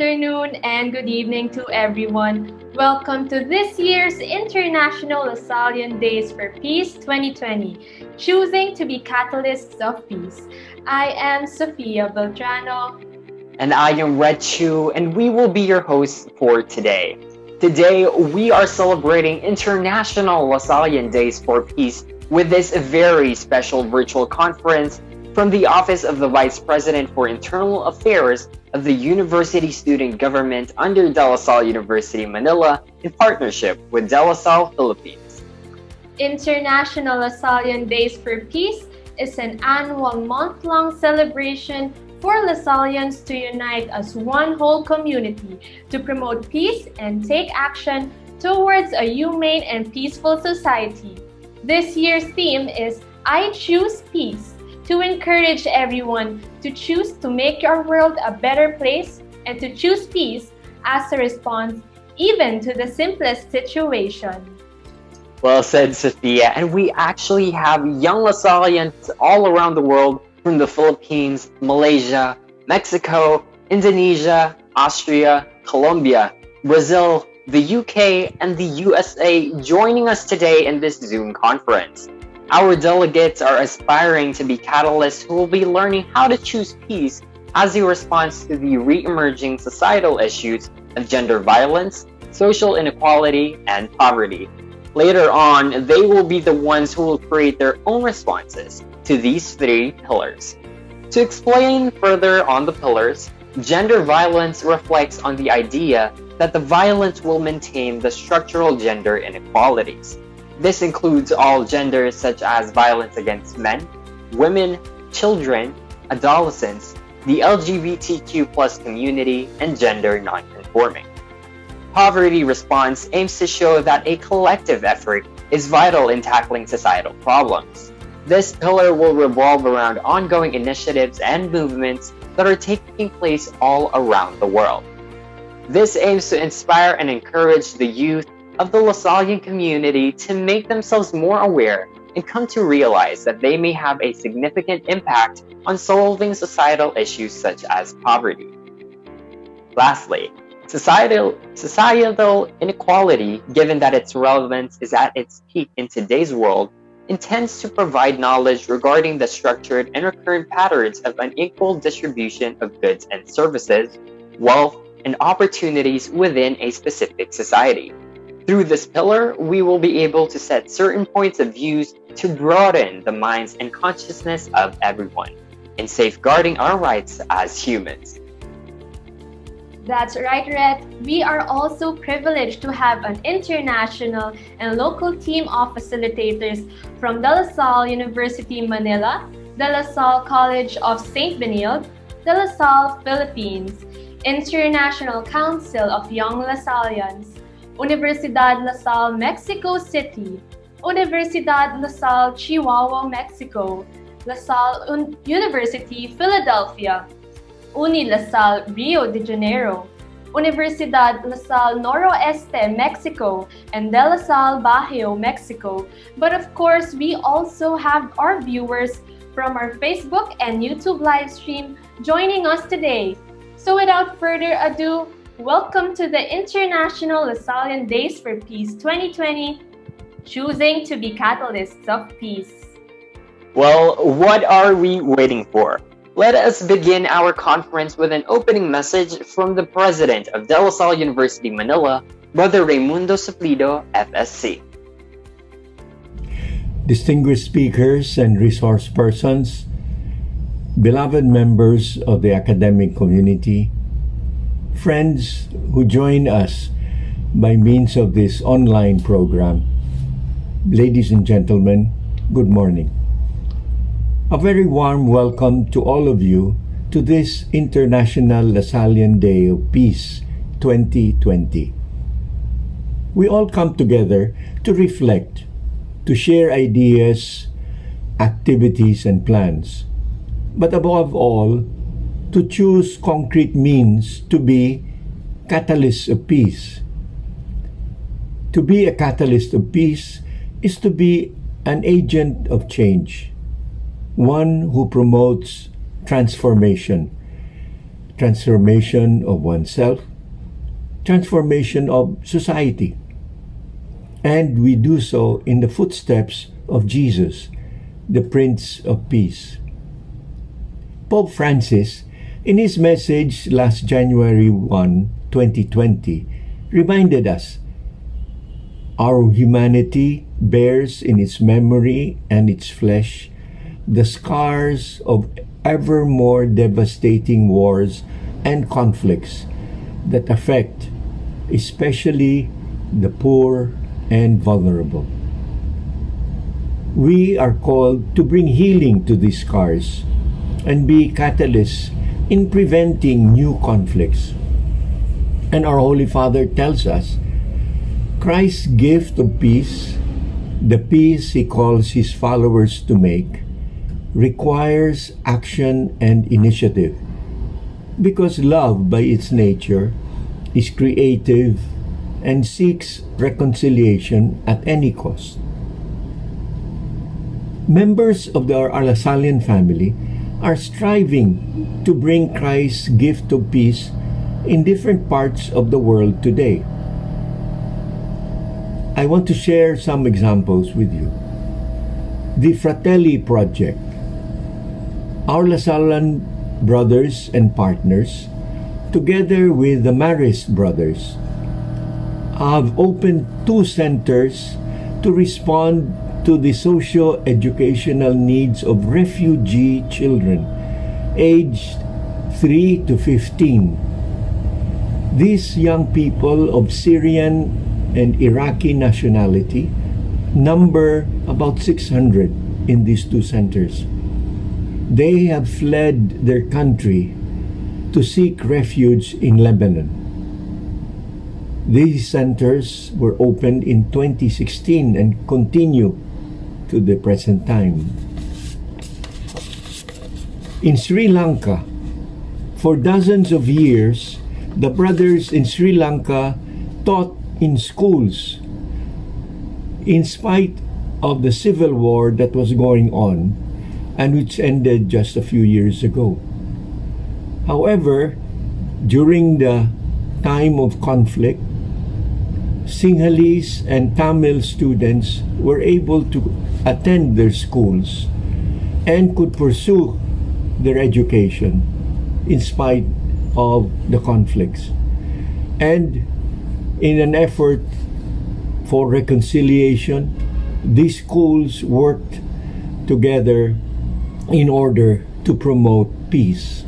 afternoon and good evening to everyone. Welcome to this year's International Lasallian Days for Peace 2020, choosing to be catalysts of peace. I am Sofia Beltrano. And I am Red Chu, and we will be your hosts for today. Today, we are celebrating International Lasallian Days for Peace with this very special virtual conference from the Office of the Vice President for Internal Affairs of the University Student Government under De La Salle University, Manila, in partnership with De La Salle, Philippines. International Lasallian Days for Peace is an annual month-long celebration for Lasallians to unite as one whole community to promote peace and take action towards a humane and peaceful society. This year's theme is I Choose Peace, to encourage everyone to choose to make our world a better place and to choose peace as a response even to the simplest situation. Well said, Sophia. And we actually have young Lasallians all around the world from the Philippines, Malaysia, Mexico, Indonesia, Austria, Colombia, Brazil, the UK, and the USA joining us today in this Zoom conference. Our delegates are aspiring to be catalysts who will be learning how to choose peace as a response to the re-emerging societal issues of gender violence, social inequality, and poverty. Later on, they will be the ones who will create their own responses to these three pillars. To explain further on the pillars, gender violence reflects on the idea that the violence will maintain the structural gender inequalities. This includes all genders such as violence against men, women, children, adolescents, the LGBTQ+ community, and gender nonconforming. Poverty response aims to show that a collective effort is vital in tackling societal problems. This pillar will revolve around ongoing initiatives and movements that are taking place all around the world. This aims to inspire and encourage the youth of the Lasallian community to make themselves more aware and come to realize that they may have a significant impact on solving societal issues such as poverty. Lastly, societal inequality, given that its relevance is at its peak in today's world, intends to provide knowledge regarding the structured and recurrent patterns of unequal distribution of goods and services, wealth, and opportunities within a specific society. Through this pillar, we will be able to set certain points of views to broaden the minds and consciousness of everyone in safeguarding our rights as humans. That's right, Red. We are also privileged to have an international and local team of facilitators from De La Salle University, Manila, De La Salle College of St. Benilde, De La Salle, Philippines, International Council of Young Lasallians, Universidad La Salle, Mexico City, Universidad La Salle, Chihuahua, Mexico, La Salle University, Philadelphia, Uni La Salle, Rio de Janeiro, Universidad La Salle Noroeste, Mexico, and De La Salle Bajío, Mexico. But of course, we also have our viewers from our Facebook and YouTube live stream joining us today. So without further ado, welcome to the International Lasallian Days for Peace 2020, choosing to be catalysts of peace. Well, what are we waiting for? Let us begin our conference with an opening message from the President of De La Salle University, Manila, Brother Raimundo Suplido, FSC. Distinguished speakers and resource persons, beloved members of the academic community, friends who join us by means of this online program, ladies and gentlemen, good morning. A very warm welcome to all of you to this International Lasallian Day of Peace 2020. We all come together to reflect, to share ideas, activities, and plans, but above all, to choose concrete means to be catalysts of peace. To be a catalyst of peace is to be an agent of change, one who promotes transformation transformation of oneself, transformation of society. And we do so in the footsteps of Jesus, the Prince of Peace. Pope Francis, in his message last January 1, 2020, reminded us our humanity bears in its memory and its flesh the scars of ever more devastating wars and conflicts that affect especially the poor and vulnerable. We are called to bring healing to these scars and be catalysts in preventing new conflicts. And our Holy Father tells us Christ's gift of peace, the peace he calls his followers to make, requires action and initiative, because love by its nature is creative and seeks reconciliation at any cost. Members of the Lasallian family are striving to bring Christ's gift of peace in different parts of the world today. I want to share some examples with you. The Fratelli Project. Our Lasallian brothers and partners, together with the Marist brothers, have opened 2 centers to respond to the socio-educational needs of refugee children aged 3 to 15. These young people of Syrian and Iraqi nationality number about 600 in these 2 centers. They have fled their country to seek refuge in Lebanon. These centers were opened in 2016 and continue to the present time. In Sri Lanka, for dozens of years, the brothers in Sri Lanka taught in schools in spite of the civil war that was going on and which ended just a few years ago. However, during the time of conflict, Sinhalese and Tamil students were able to attend their schools and could pursue their education in spite of the conflicts. And in an effort for reconciliation, these schools worked together in order to promote peace.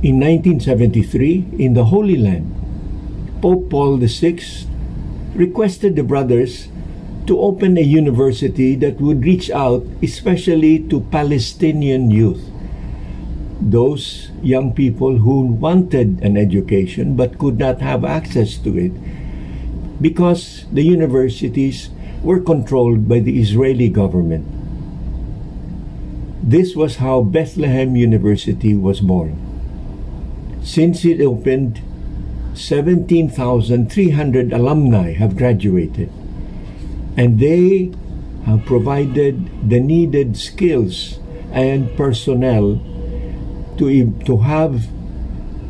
In 1973, in the Holy Land, Pope Paul VI requested the brothers to open a university that would reach out especially to Palestinian youth, those young people who wanted an education but could not have access to it because the universities were controlled by the Israeli government. This was how Bethlehem University was born. Since it opened, 17,300 alumni have graduated, and they have provided the needed skills and personnel to have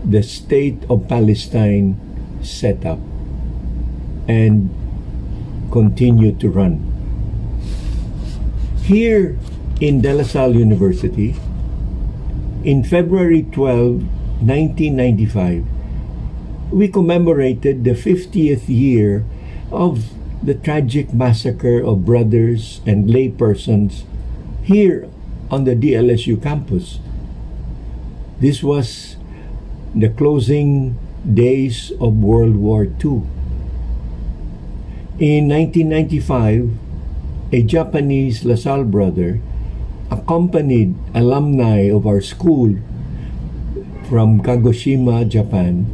the state of Palestine set up and continue to run. Here in De La Salle University, in February 12, 1995, we commemorated the 50th year of the tragic massacre of brothers and laypersons here on the DLSU campus. This was the closing days of World War II. In 1995, a Japanese LaSalle brother accompanied alumni of our school from Kagoshima, Japan,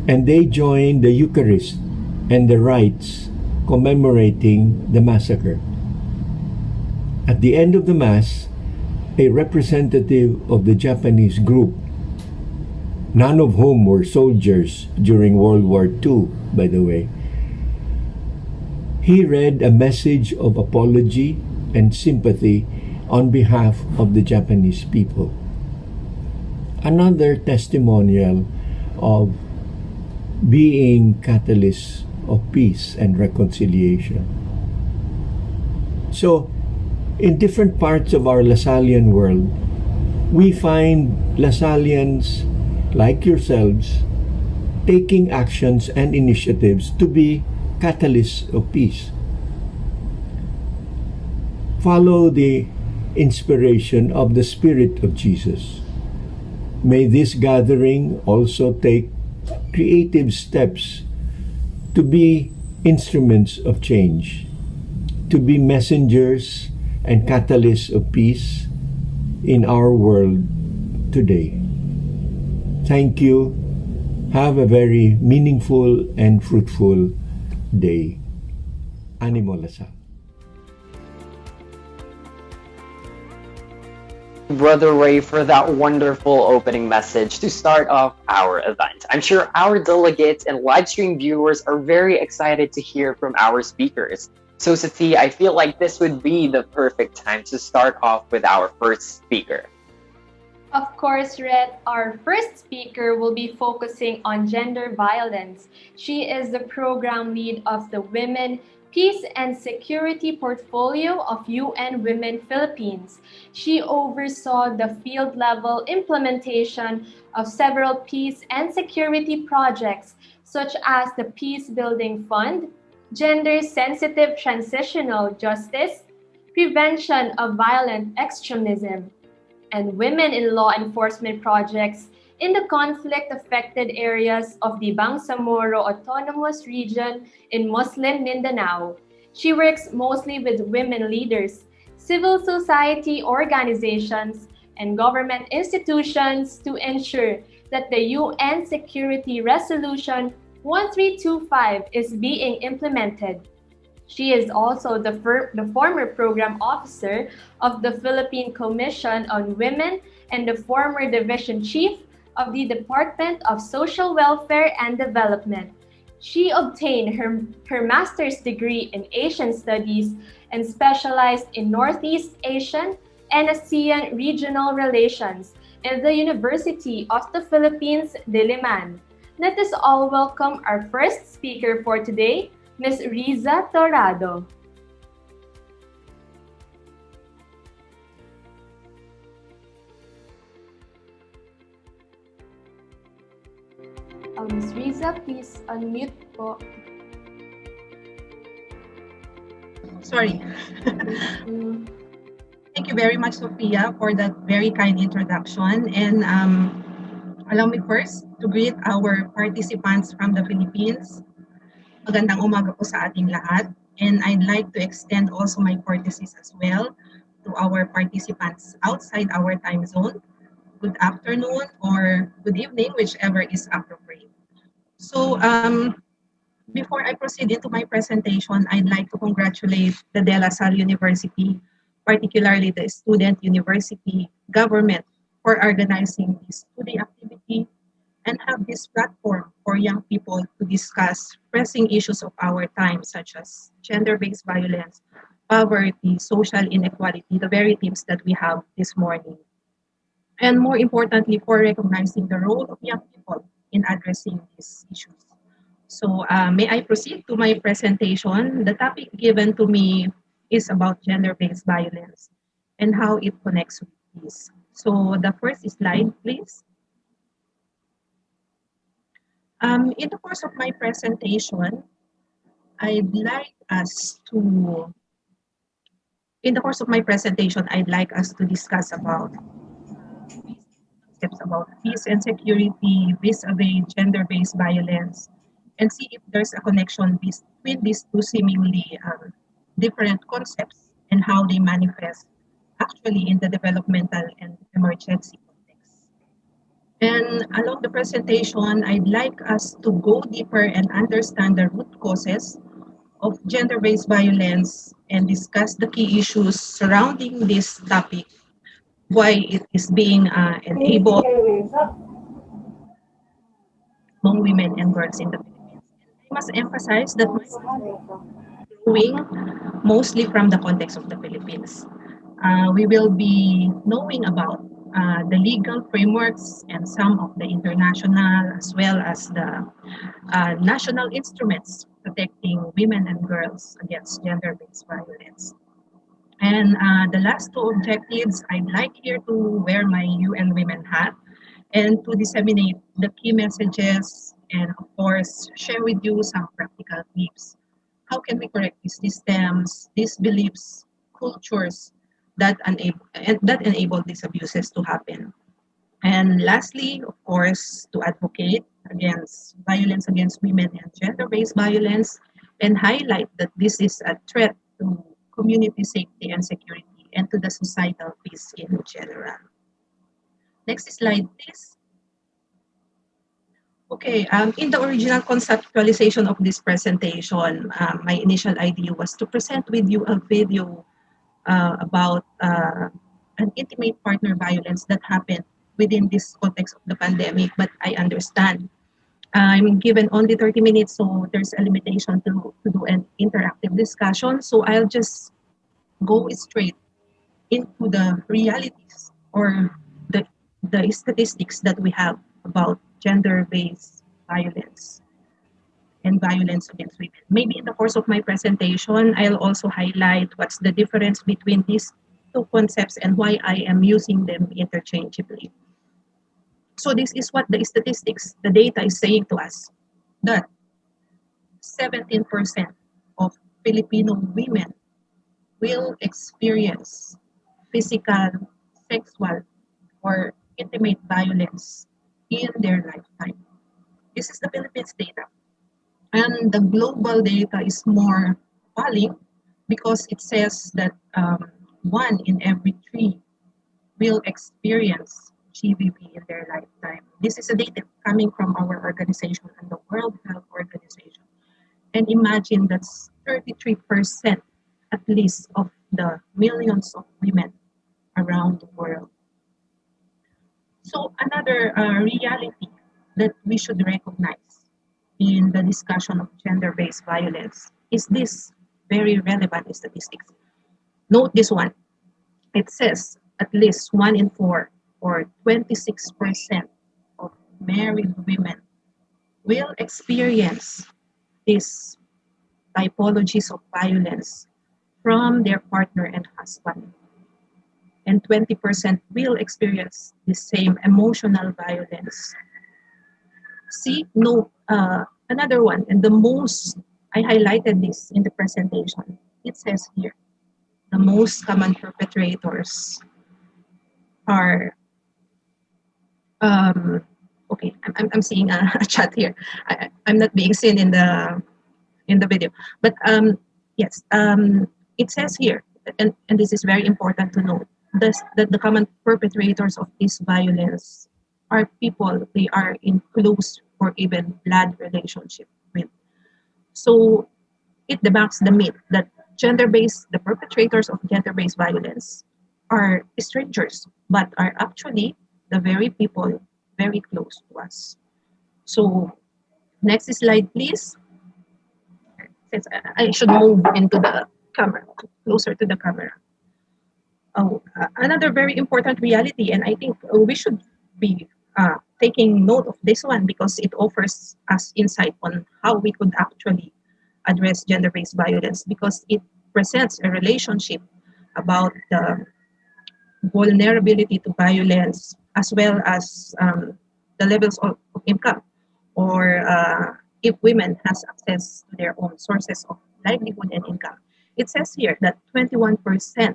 and they joined the Eucharist and the rites commemorating the massacre. At the end of the Mass, a representative of the Japanese group, none of whom were soldiers during World War II, by the way, he read a message of apology and sympathy on behalf of the Japanese people. another testimonial of being catalysts of peace and reconciliation. So, in different parts of our Lasallian world, we find Lasallians like yourselves taking actions and initiatives to be catalysts of peace. Follow the inspiration of the Spirit of Jesus. May this gathering also take creative steps to be instruments of change, to be messengers and catalysts of peace in our world today. Thank you. Have a very meaningful and fruitful day. Animo Lasal. Brother Ray, for that wonderful opening message to start off our event. I'm sure our delegates and live stream viewers are very excited to hear from our speakers. So Sati, I feel like this would be the perfect time to start off with our first speaker. Of course, Red, our first speaker will be focusing on gender violence. She is the program lead of the Women, Peace and Security portfolio of UN Women Philippines. She oversaw the field-level implementation of several peace and security projects, such as the Peace Building Fund, Gender-Sensitive Transitional Justice, Prevention of Violent Extremism, and Women in Law Enforcement projects in the conflict-affected areas of the Bangsamoro Autonomous Region in Muslim Mindanao. She works mostly with women leaders, civil society organizations, and government institutions to ensure that the UN Security Resolution 1325 is being implemented. She is also the former program officer of the Philippine Commission on Women and the former division chief of the Department of Social Welfare and Development. She obtained her master's degree in Asian Studies and specialized in Northeast Asian and ASEAN regional relations in the University of the Philippines, Diliman. Let us all welcome our first speaker for today, Ms. Riza Torrado. Ms. Riza, please unmute po. Sorry. Thank you very much, Sophia, for that very kind introduction. And allow me first to greet our participants from the Philippines. Magandang umaga po sa ating lahat. And I'd like to extend also my courtesies as well to our participants outside our time zone. Good afternoon or good evening, whichever is appropriate. So before I proceed into my presentation, I'd like to congratulate the De La Salle University, particularly the Student University Government, for organizing this two-day activity and have this platform for young people to discuss pressing issues of our time, such as gender-based violence, poverty, social inequality, the very themes that we have this morning. And more importantly, for recognizing the role of young people in addressing these issues. So may I proceed to my presentation? The topic given to me is about gender-based violence and how it connects with peace. So the first slide, please. In the course of my presentation, I'd like us to discuss about concepts about peace and security vis-a-vis gender-based violence, and see if there's a connection between these two seemingly different concepts and how they manifest actually in the developmental and emergency context. And along the presentation, I'd like us to go deeper and understand the root causes of gender-based violence and discuss the key issues surrounding this topic, why it is being enabled among women and girls in the Philippines. I must emphasize that my growing mostly from the context of the Philippines. We will be knowing about the legal frameworks and some of the international as well as the national instruments protecting women and girls against gender-based violence. And the last two objectives, I'd like here to wear my UN Women hat and to disseminate the key messages and, of course, share with you some practical tips. How can we correct these systems, these beliefs, cultures that enable these abuses to happen? And lastly, of course, to advocate against violence against women and gender-based violence and highlight that this is a threat to community safety and security and to the societal peace in general. Next slide, please. Okay, in the original conceptualization of this presentation, my initial idea was to present with you a video about an intimate partner violence that happened within this context of the pandemic, but I understand I'm given only 30 minutes, so there's a limitation to do an interactive discussion. So I'll just go straight into the realities or the statistics that we have about gender-based violence and violence against women. Maybe in the course of my presentation, I'll also highlight what's the difference between these two concepts and why I am using them interchangeably. So this is what the statistics, the data is saying to us, that 17% of Filipino women will experience physical, sexual, or intimate violence in their lifetime. This is the Philippines data. And the global data is more appalling because it says that 1 in every 3 will experience GBV in their lifetime. This is a data coming from our organization and the World Health Organization. And imagine that's 33% at least of the millions of women around the world. So another reality that we should recognize in the discussion of gender-based violence is this very relevant statistics. Note this one. It says at least 1 in 4 or 26% of married women will experience these typologies of violence from their partner and husband. And 20% will experience the same emotional violence. See, no, another one, and the most, I highlighted this in the presentation. It says here, the most common perpetrators are, okay, I'm seeing a chat here. I'm not being seen in the video, but yes, it says here, and this is very important to note, that the common perpetrators of this violence are people they are in close or even blood relationship with. So it debunks the myth that the perpetrators of gender-based violence are strangers, but are actually the very people very close to us. So next slide, please. Since I should move into the camera, closer to the camera. Oh, another very important reality, and I think we should be taking note of this one because it offers us insight on how we could actually address gender-based violence, because it presents a relationship about the vulnerability to violence as well as the levels of income, or if women has access to their own sources of livelihood and income. It says here that 21%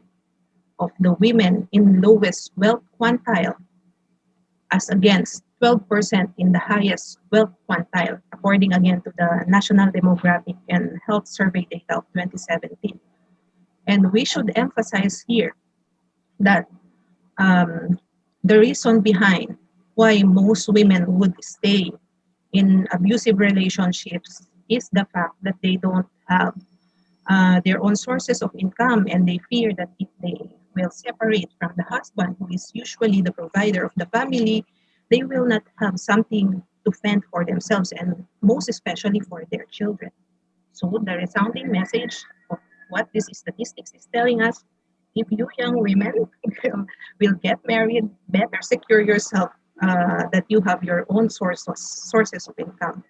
of the women in lowest wealth quintile as against 12% in the highest wealth quintile, according again to the National Demographic and Health Survey data of 2017. And we should emphasize here that the reason behind why most women would stay in abusive relationships is the fact that they don't have their own sources of income, and they fear that if they will separate from the husband, who is usually the provider of the family, they will not have something to fend for themselves, and most especially for their children. So the resounding message of what this statistics is telling us if you young women will get married, better secure yourself that you have your own sources of income.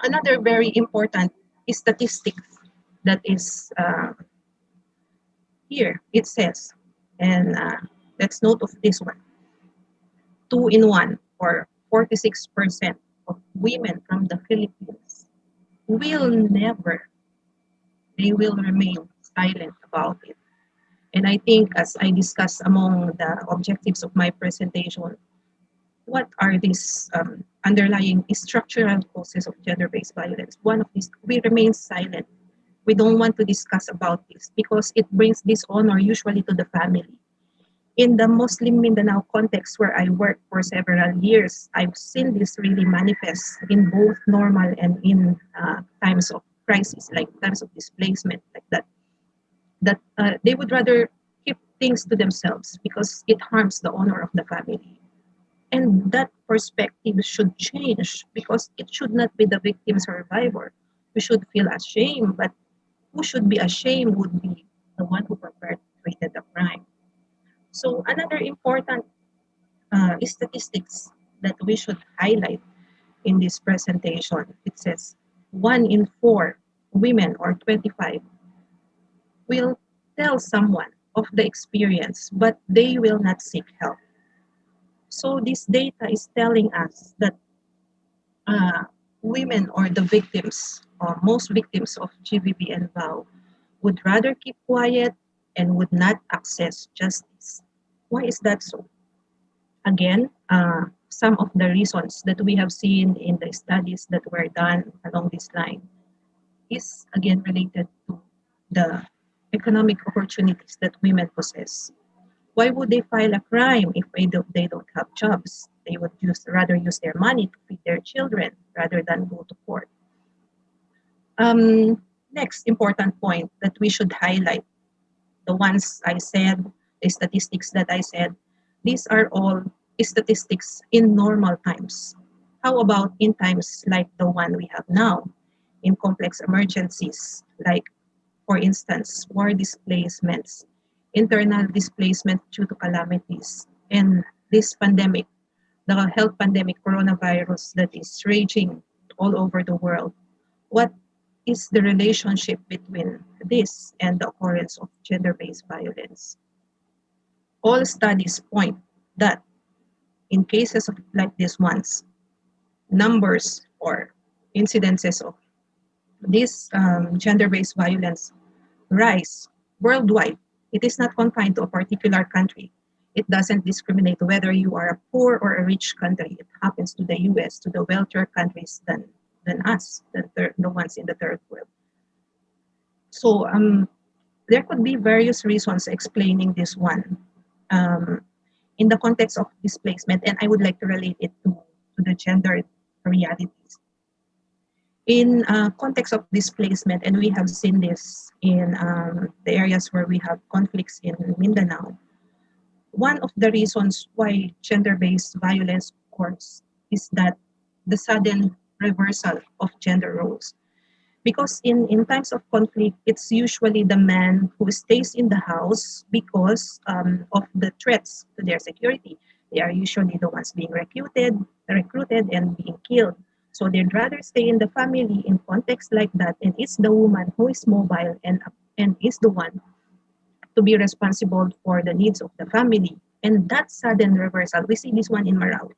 Another very important statistics that is here. It says, and let's note of this one: 2 in 1 or 46% of women from the Philippines will never, they will remain silent about it. And I think, as I discussed among the objectives of my presentation, what are these underlying structural causes of gender-based violence? One of these, we remain silent. We don't want to discuss about this because it brings dishonor usually to the family. In the Muslim Mindanao context where I worked for several years, I've seen this really manifest in both normal and in times of crisis, like times of displacement, like that. That they would rather keep things to themselves because it harms the honor of the family. And that perspective should change because it should not be the victim survivor. We should feel ashamed, but who should be ashamed would be the one who perpetrated the crime. So another important statistics that we should highlight in this presentation, it says 1 in 4 women or 25 will tell someone of the experience, but they will not seek help. So this data is telling us that women or the victims, or most victims of GBV and VOW, would rather keep quiet and would not access justice. Why is that so? Again, some of the reasons that we have seen in the studies that were done along this line is again related to the economic opportunities that women possess. Why would they file a crime if they don't have jobs? They would rather use their money to feed their children rather than go to court. Next important point that we should highlight, the ones I said, the statistics that I said, these are all statistics in normal times. How about in times like the one we have now, in complex emergencies, like, for instance, war displacements, internal displacement due to calamities, and this pandemic, the health pandemic coronavirus that is raging all over the world? What is the relationship between this and the occurrence of gender-based violence? All studies point that in cases of like these ones, numbers or incidences of this gender-based violence rise worldwide. It is not confined to a particular country. It doesn't discriminate whether you are a poor or a rich country. It happens to the US, to the wealthier countries than us, the ones in the third world. So there could be various reasons explaining this one in the context of displacement, and I would like to relate it to the gender realities. In context of displacement, and we have seen this in the areas where we have conflicts in Mindanao, one of the reasons why gender-based violence occurs is that the sudden reversal of gender roles. Because in times of conflict, it's usually the man who stays in the house because of the threats to their security. They are usually the ones being recruited and being killed. So they'd rather stay in the family in context like that, and it's the woman who is mobile and is the one to be responsible for the needs of the family. And that sudden reversal, we see this one in Marawi,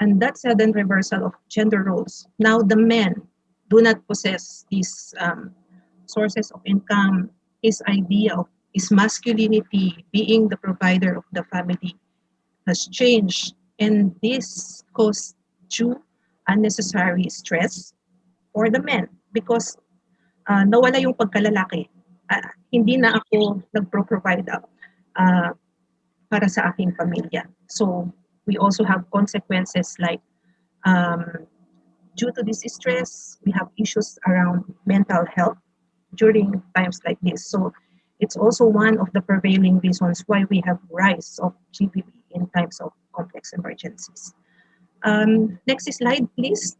and that sudden reversal of gender roles. Now the men do not possess these sources of income. His idea of his masculinity, being the provider of the family, has changed, and this caused due unnecessary stress for the men because nawala yung pagkalalaki. Hindi na ako nagpro-provide para sa aking pamilya. So we also have consequences like due to this stress, we have issues around mental health during times like this. So it's also one of the prevailing reasons why we have rise of GBV in times of complex emergencies. Next slide, please.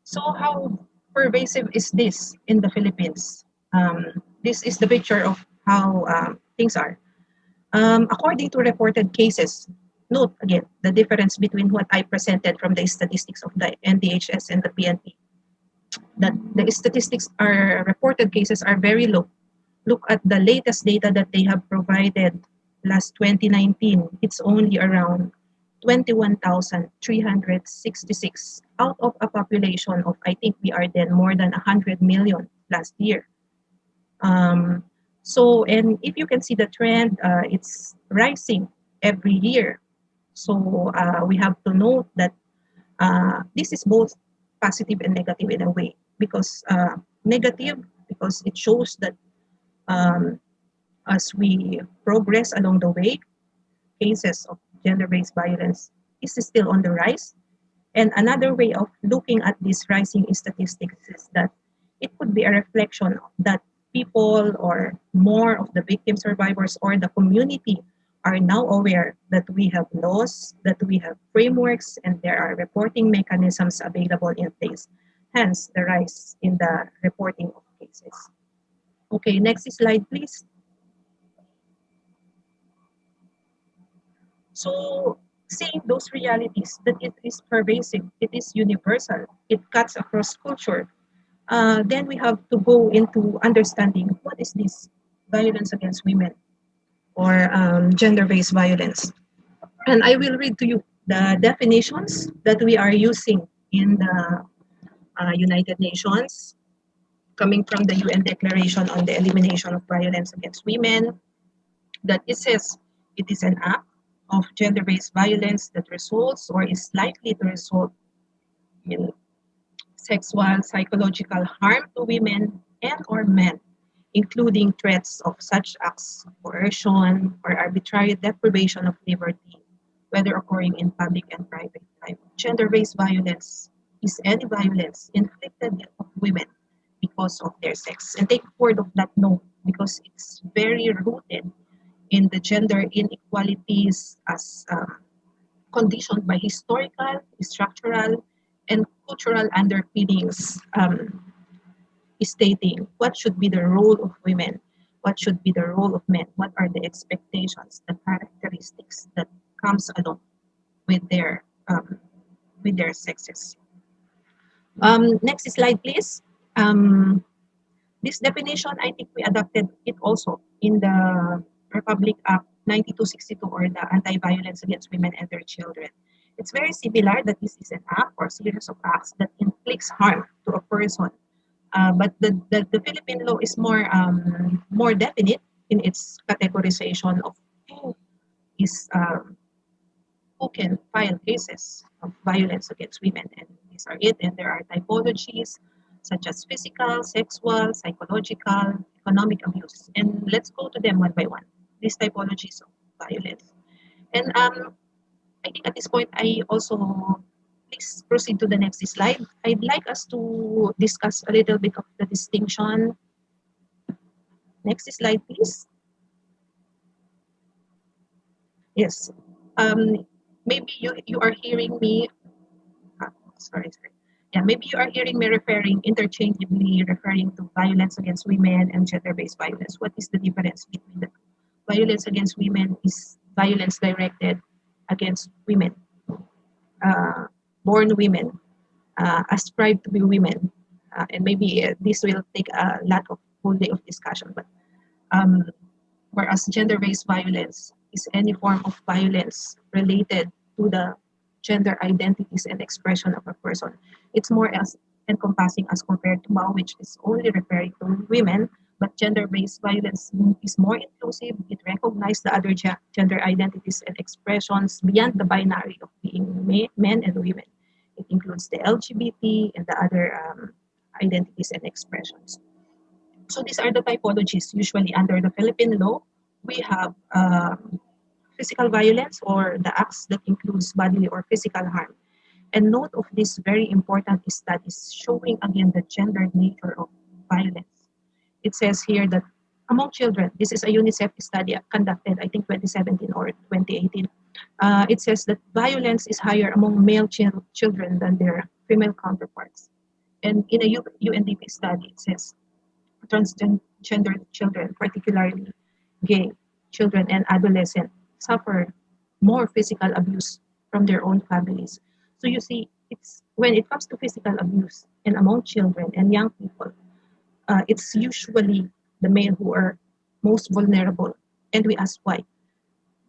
So how pervasive is this in the Philippines? This is the picture of how things are. According to reported cases, note again the difference between what I presented from the statistics of the NDHS and the PNP. That the statistics are reported cases are very low. Look at the latest data that they have provided last 2019. It's only around 21,366 out of a population of, I think we are then more than 100 million last year. And if you can see the trend, it's rising every year. So we have to note that this is both positive and negative in a way, because negative because it shows that as we progress along the way, cases of gender-based violence is still on the rise. And another way of looking at these rising statistics is that it could be a reflection that people or more of the victim survivors or the community are now aware that we have laws, that we have frameworks, and there are reporting mechanisms available in place. Hence, the rise in the reporting of cases. Okay, next slide, please. So, seeing those realities, that it is pervasive, it is universal, it cuts across culture, then we have to go into understanding what is this violence against women or gender-based violence. And I will read to you the definitions that we are using in the United Nations, coming from the UN Declaration on the Elimination of Violence Against Women, that it says it is an act of gender-based violence that results or is likely to result in sexual, psychological harm to women and or men, including threats of such acts, coercion, or arbitrary deprivation of liberty, whether occurring in public and private life. Gender-based violence is any violence inflicted on women because of their sex. And take word of that note, because it's very rooted in the gender inequalities as conditioned by historical, structural, and cultural underpinnings, stating what should be the role of women, what should be the role of men, what are the expectations, the characteristics that comes along with their sexes. Next slide, please. This definition, I think we adopted it also in the Republic Act 9262, or the Anti-Violence Against Women and Their Children. It's very similar that this is an act or series of acts that inflicts harm to a person. But the Philippine law is more definite in its categorization of who can file cases of violence against women, and these are it. And there are typologies such as physical, sexual, psychological, economic abuse. And let's go to them one by one, these typologies of violence. And I think at this point, I also, please proceed to the next slide. I'd like us to discuss a little bit of the distinction. Next slide, please. Yes. Maybe you are hearing me. Sorry. Yeah, maybe you are hearing me interchangeably referring to violence against women and gender-based violence. What is the difference between the violence against women is violence directed against women, born women, ascribed to be women, and maybe this will take a lot of whole day of discussion. But whereas gender-based violence is any form of violence related to the gender identities and expression of a person. It's more as encompassing as compared to MAO, which is only referring to women, but gender-based violence is more inclusive. It recognizes the other gender identities and expressions beyond the binary of being men and women. It includes the LGBT and the other identities and expressions. So these are the typologies. Usually under the Philippine law, we have physical violence, or the acts that includes bodily or physical harm. And note of this very important studies showing again the gendered nature of violence. It says here that among children, this is a UNICEF study conducted, I think 2017 or 2018. It says that violence is higher among male children than their female counterparts. And in a UNDP study, it says transgender children, particularly gay children and adolescents, suffer more physical abuse from their own families. So you see, it's when it comes to physical abuse and among children and young people, it's usually the male who are most vulnerable. And we ask why.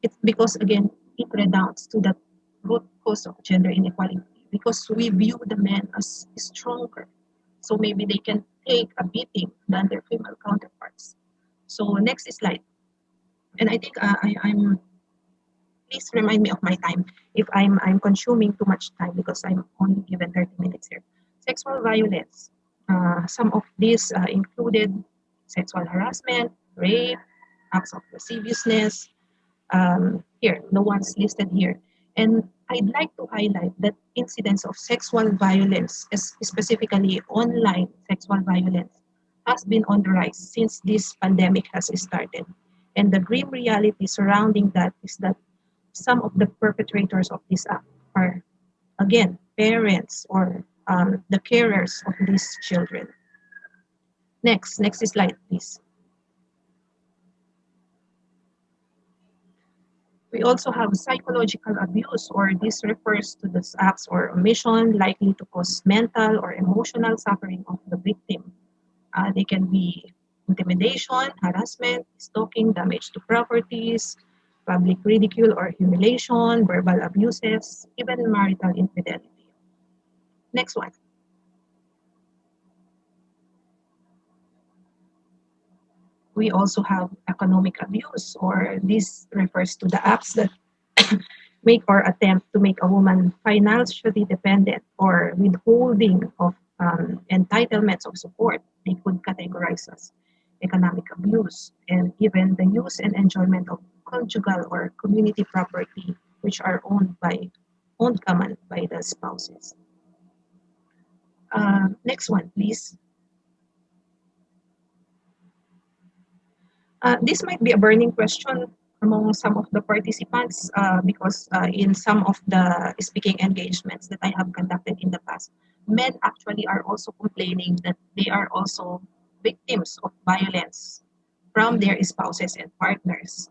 It's because, again, it redounds to the root cause of gender inequality because we view the men as stronger. So maybe they can take a beating than their female counterparts. So next slide. And I think I'm, please remind me of my time if I'm consuming too much time because I'm only given 30 minutes here. Sexual violence. Some of these included sexual harassment, rape, acts of lasciviousness. Here, the ones listed here. And I'd like to highlight that incidents of sexual violence, specifically online sexual violence, has been on the rise since this pandemic has started. And the grim reality surrounding that is that some of the perpetrators of this act are, again, parents or the carers of these children. Next slide, please. We also have psychological abuse, or this refers to these acts or omission likely to cause mental or emotional suffering of the victim. They can be intimidation, harassment, stalking, damage to properties, public ridicule or humiliation, verbal abuses, even marital infidelity. Next one. We also have economic abuse, or this refers to the acts that make or attempt to make a woman financially dependent or withholding of entitlements of support. They could categorize as economic abuse, and even the use and enjoyment of conjugal or community property, which are owned common by the spouses. Next one, please. This might be a burning question among some of the participants because in some of the speaking engagements that I have conducted in the past, men actually are also complaining that they are also victims of violence from their spouses and partners.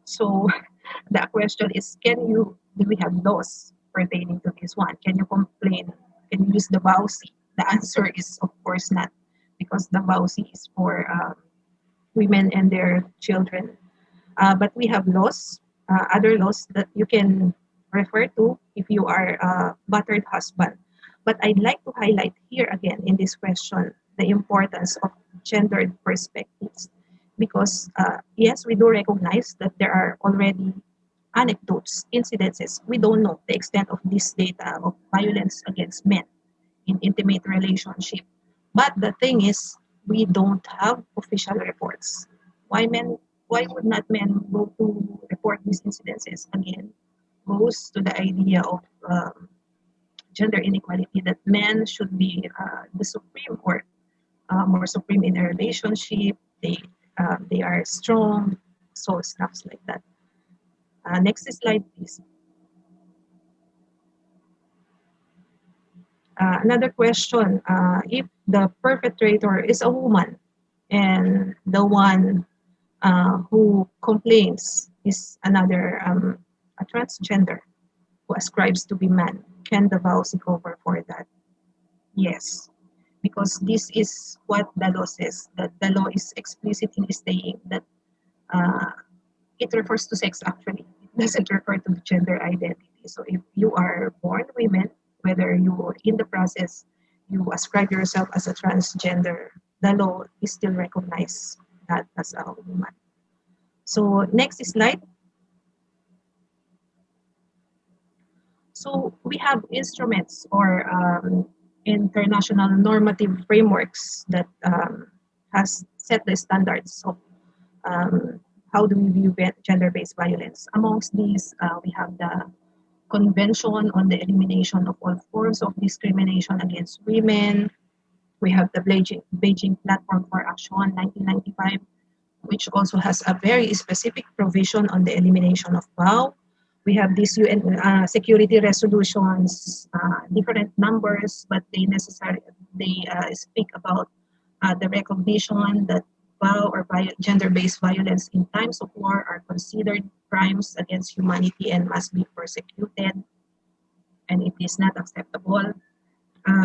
So the question is, do we have laws pertaining to this one? Can you complain? Can you use the BAUSI? The answer is, of course, not, because the BAUSI is for women and their children. But we have laws, other laws that you can refer to if you are a battered husband. But I'd like to highlight here again in this question the importance of gendered perspectives. Because yes, we do recognize that there are already anecdotes, incidences. We don't know the extent of this data of violence against men in intimate relationship. But the thing is, we don't have official reports. Why would not men go to report these incidences? Again, goes to the idea of gender inequality, that men should be the supreme or more supreme in a relationship. They are strong, so stuff like that. Next slide, please. Another question, if the perpetrator is a woman and the one who complains is another a transgender who ascribes to be man, can the VAUSI cover for that? Yes, because this is what the law says, that the law is explicitly saying that it refers to sex actually. It doesn't refer to the gender identity. So if you are born women, whether you in the process you ascribe yourself as a transgender, the law is still recognize that as a woman. So next slide. So we have instruments or international normative frameworks that has set the standards of how do we view gender-based violence. Amongst these, we have the Convention on the Elimination of All Forms of Discrimination Against Women. We have the Beijing Platform for Action 1995, which also has a very specific provision on the elimination of VAW. We have these UN security resolutions, different numbers, but they speak about the recognition that gender-based violence in times of war are considered crimes against humanity and must be persecuted, and it is not acceptable.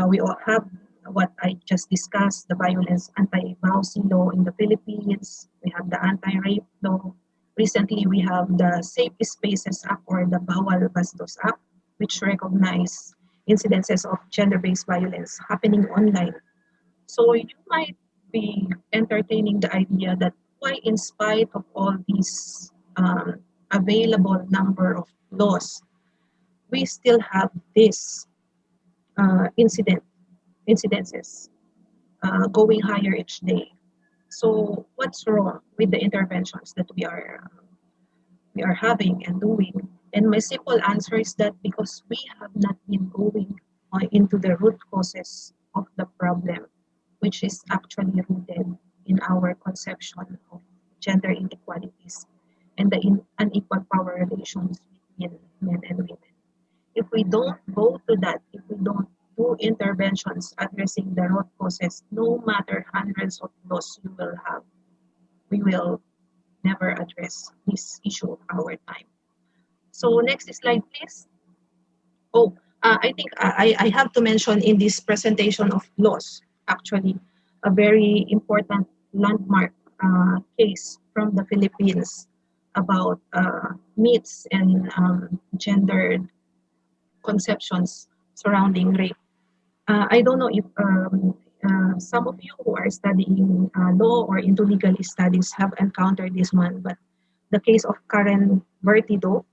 We all have what I just discussed, the violence anti-vowsy law in the Philippines. We have the anti-rape law. Recently, we have the Safe Spaces Act or the Bawal Bastos Act, which recognize incidences of gender-based violence happening online. So you might be entertaining the idea that why, in spite of all these available number of laws, we still have this incidences going higher each day. So what's wrong with the interventions that we are having and doing? And my simple answer is that because we have not been going into the root causes of the problem, which is actually rooted in our conception of gender inequalities and the unequal power relations between men and women. If we don't go to that, if we don't do interventions addressing the root causes, no matter hundreds of laws you will have, we will never address this issue of our time. So next slide, please. Oh, I think I have to mention in this presentation of laws, actually, a very important landmark case from the Philippines about myths and gendered conceptions surrounding rape. I don't know if some of you who are studying law or into legal studies have encountered this one, but the case of Karen Vertido,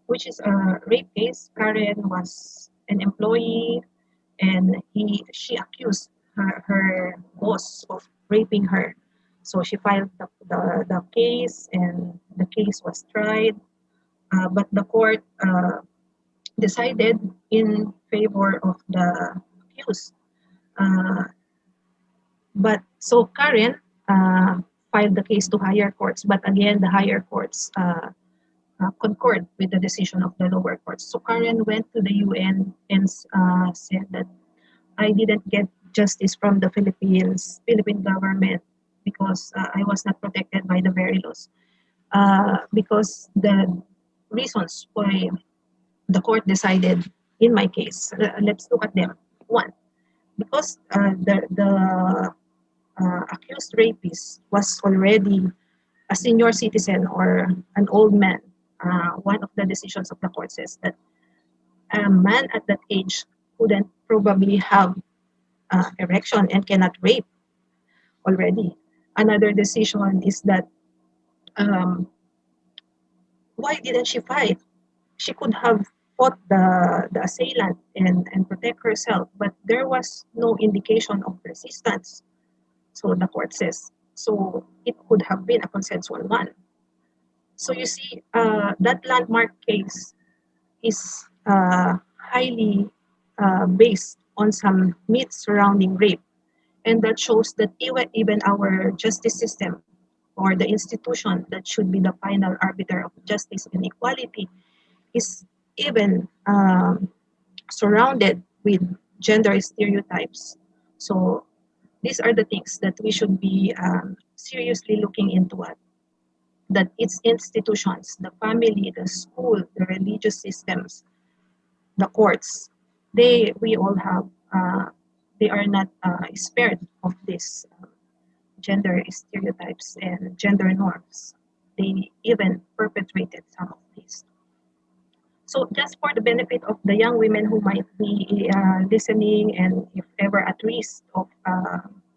which is a rape case. Karen was an employee, and she accused her boss of raping her. So she filed the case, and the case was tried. But the court decided in favor of the accused. Uh, but so Karen filed the case to higher courts, but again, the higher courts concurred with the decision of the lower courts. So Karen went to the UN and said that I didn't get justice from the Philippine government because I was not protected by the very laws. Because the reasons why the court decided in my case, let's look at them. One, because the accused rapist was already a senior citizen or an old man. One of the decisions of the court says that a man at that age couldn't probably have erection and cannot rape already. Another decision is that um, why didn't she fight? She could have fought the assailant and protect herself, but there was no indication of resistance. So the court says, so it could have been a consensual one. So you see, that landmark case is highly based on some myths surrounding rape. And that shows that even our justice system or the institution that should be the final arbiter of justice and equality is even surrounded with gender stereotypes. So these are the things that we should be seriously looking into it. That its institutions, the family, the school, the religious systems, the courts, we all have, they are not spared of these gender stereotypes and gender norms. They even perpetrated some of these. So just for the benefit of the young women who might be listening and if ever at risk of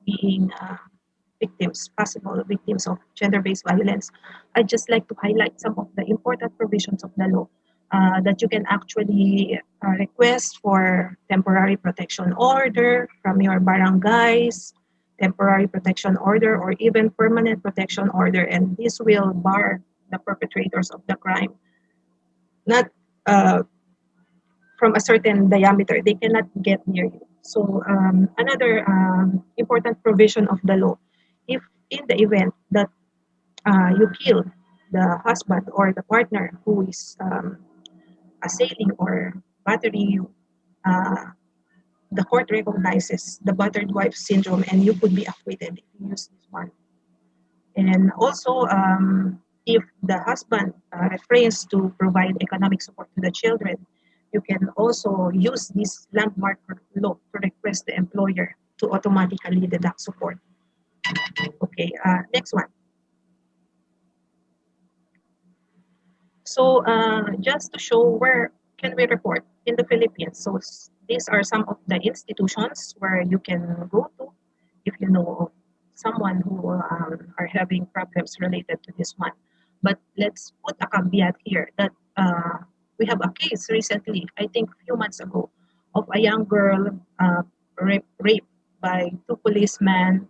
being possible victims of gender-based violence, I'd just like to highlight some of the important provisions of the law that you can actually request for temporary protection order from your barangays, temporary protection order, or even permanent protection order, and this will bar the perpetrators of the crime. Not from a certain diameter, they cannot get near you. So another important provision of the law, if in the event that you kill the husband or the partner who is assailing or battering you, the court recognizes the battered wife syndrome, and you could be acquitted if you use this one. And also, if the husband refrains to provide economic support to the children, you can also use this landmark law to request the employer to automatically deduct support. Okay, next one. So just to show where can we report in the Philippines. So these are some of the institutions where you can go to if you know of someone who are having problems related to this one. But let's put a caveat here that we have a case recently, I think a few months ago, of a young girl raped by two policemen.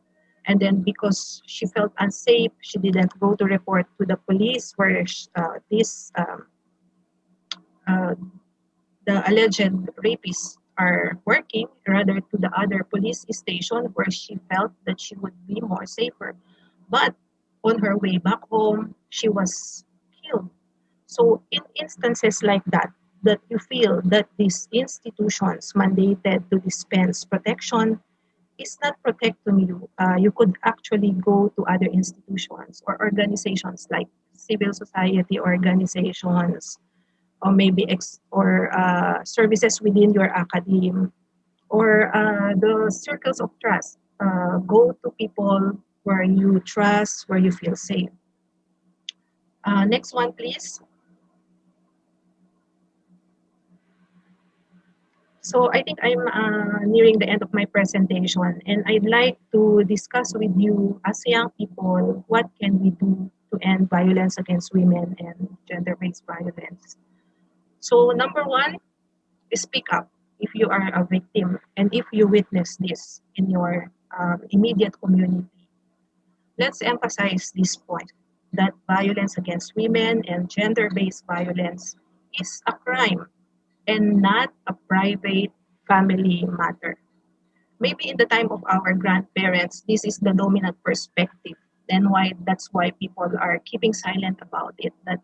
And then because she felt unsafe, she didn't go to report to the police where the alleged rapists are working, rather to the other police station where she felt that she would be more safer. But on her way back home, she was killed. So in instances like that, that you feel that these institutions mandated to dispense protection is not protecting you, you could actually go to other institutions or organizations like civil society organizations, or maybe services within your academe, or the circles of trust. Go to people where you trust, where you feel safe. Next one, please. So I think I'm nearing the end of my presentation, and I'd like to discuss with you as young people, what can we do to end violence against women and gender-based violence. So number one, speak up if you are a victim and if you witness this in your immediate community. Let's emphasize this point, that violence against women and gender-based violence is a crime and not a private family matter. Maybe in the time of our grandparents, this is the dominant perspective. That's why people are keeping silent about it, that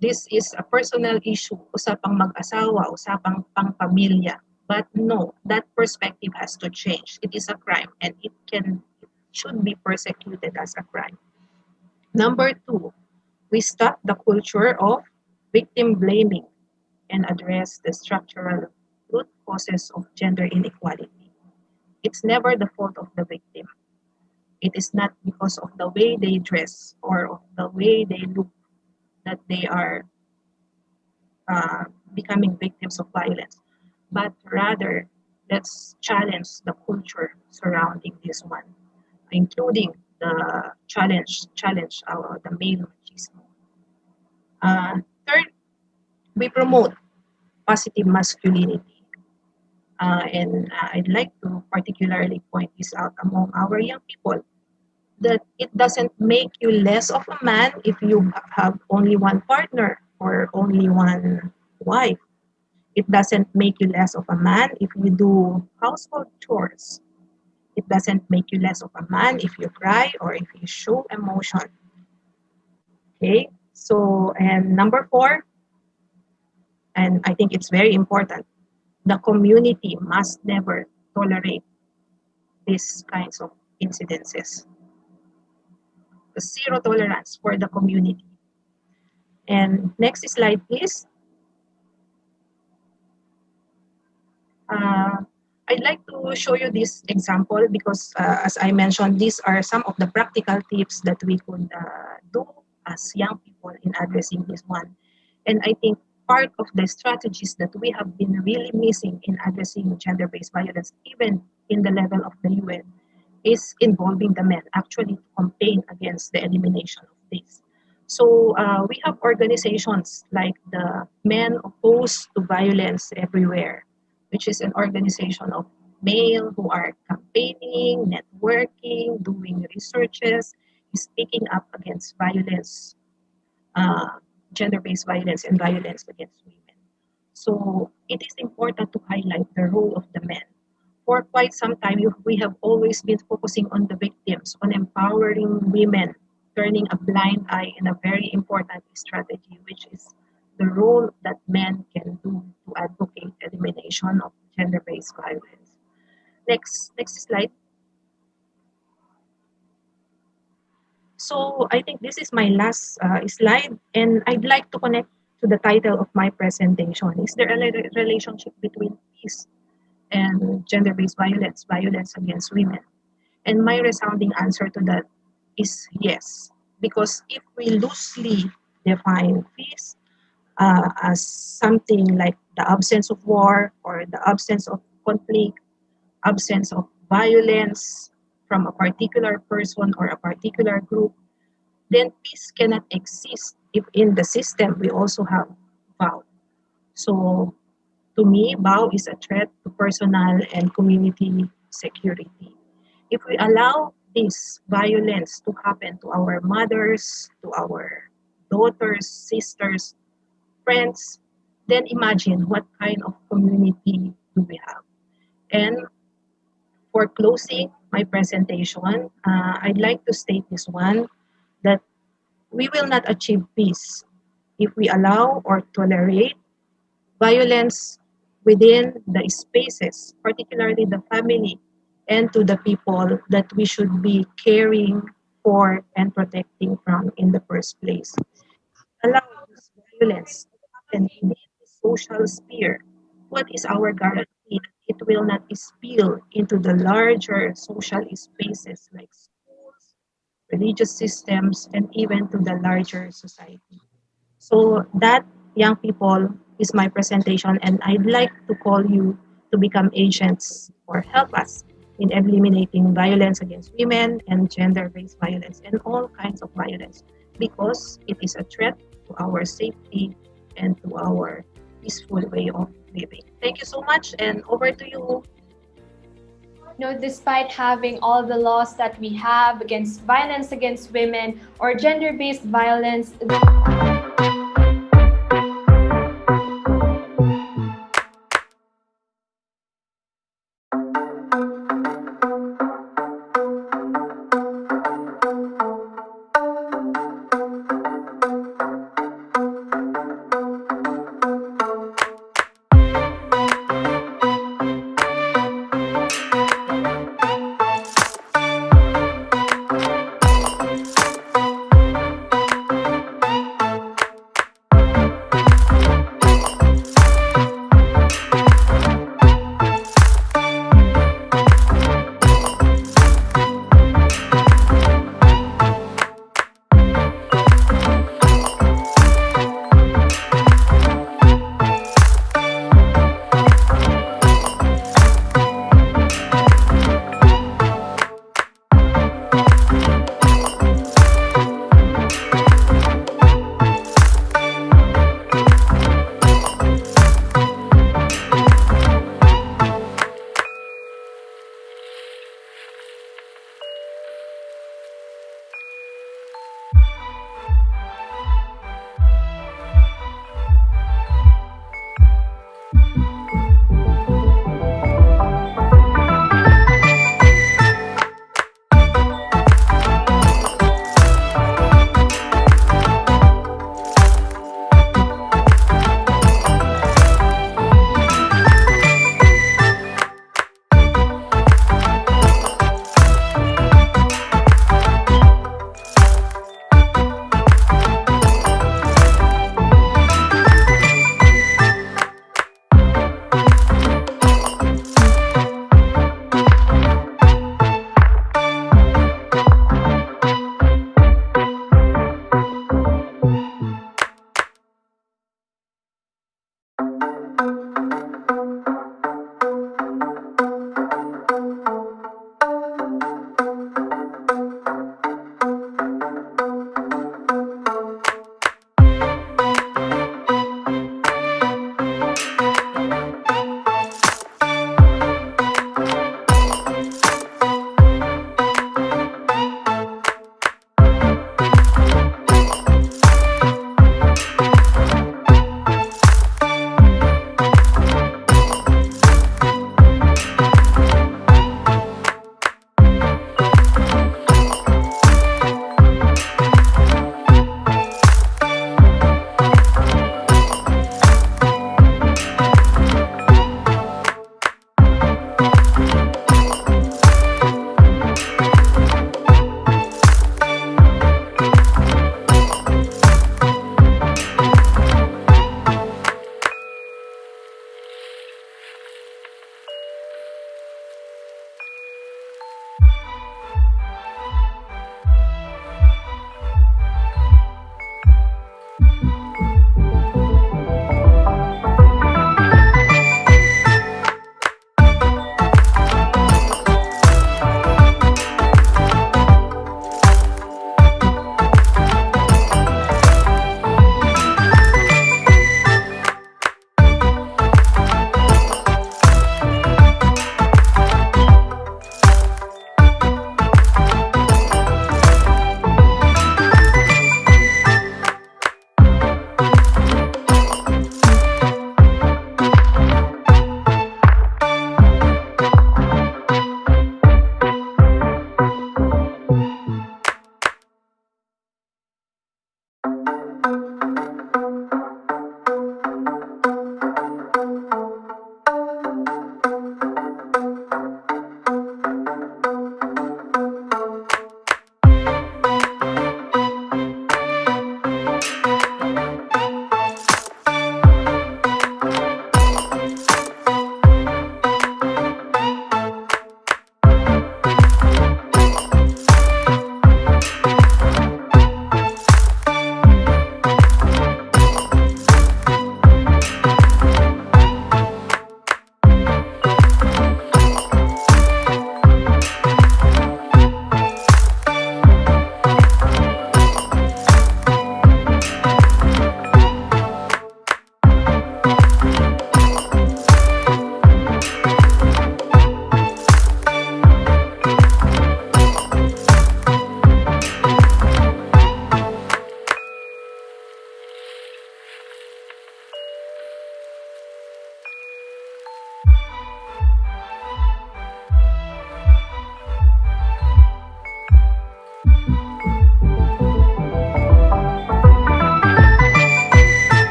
this is a personal issue, usapang mag-asawa, usapang pang-pamilya. But no, that perspective has to change. It is a crime, and it should be persecuted as a crime. Number two, we stop the culture of victim blaming and address the structural root causes of gender inequality. It's never the fault of the victim. It is not because of the way they dress or of the way they look that they are becoming victims of violence, but rather let's challenge the culture surrounding this one, including the the male machismo. Third, we promote positive masculinity. And I'd like to particularly point this out among our young people, that it doesn't make you less of a man if you have only one partner or only one wife. It doesn't make you less of a man if you do household chores. It doesn't make you less of a man if you cry or if you show emotion. Okay, so, and number four, and I think it's very important, the community must never tolerate these kinds of incidences. Zero tolerance for the community. And next slide, please. I'd like to show you this example because, as I mentioned, these are some of the practical tips that we could do as young people in addressing this one. And I think part of the strategies that we have been really missing in addressing gender-based violence, even in the level of the UN, is involving the men actually to campaign against the elimination of this. So we have organizations like the Men Opposed to Violence Everywhere, which is an organization of male who are campaigning, networking, doing researches, speaking up against violence, gender-based violence and violence against women. So it is important to highlight the role of the men. For quite some time, we have always been focusing on the victims, on empowering women, turning a blind eye in a very important strategy, which is the role that men can do to advocate elimination of gender-based violence. Next slide. So I think this is my last slide, and I'd like to connect to the title of my presentation. Is there a relationship between peace and gender-based violence, violence against women? And my resounding answer to that is yes, because if we loosely define peace as something like the absence of war or the absence of conflict, absence of violence from a particular person or a particular group, then peace cannot exist if in the system we also have vow. So to me, vow is a threat to personal and community security. If we allow this violence to happen to our mothers, to our daughters, sisters, friends, then imagine what kind of community do we have. And for closing my presentation, I'd like to state this one, that we will not achieve peace if we allow or tolerate violence within the spaces, particularly the family, and to the people that we should be caring for and protecting from in the first place. Allow this violence to happen in the social sphere. What is our guarantee that it will not spill into the larger social spaces like schools, religious systems, and even to the larger society? So that, young people, is my presentation, and I'd like to call you to become agents or help us in eliminating violence against women and gender-based violence and all kinds of violence, because it is a threat to our safety and to our peaceful way of living. Thank you so much, and over to you. Despite having all the laws that we have against violence against women or gender-based violence,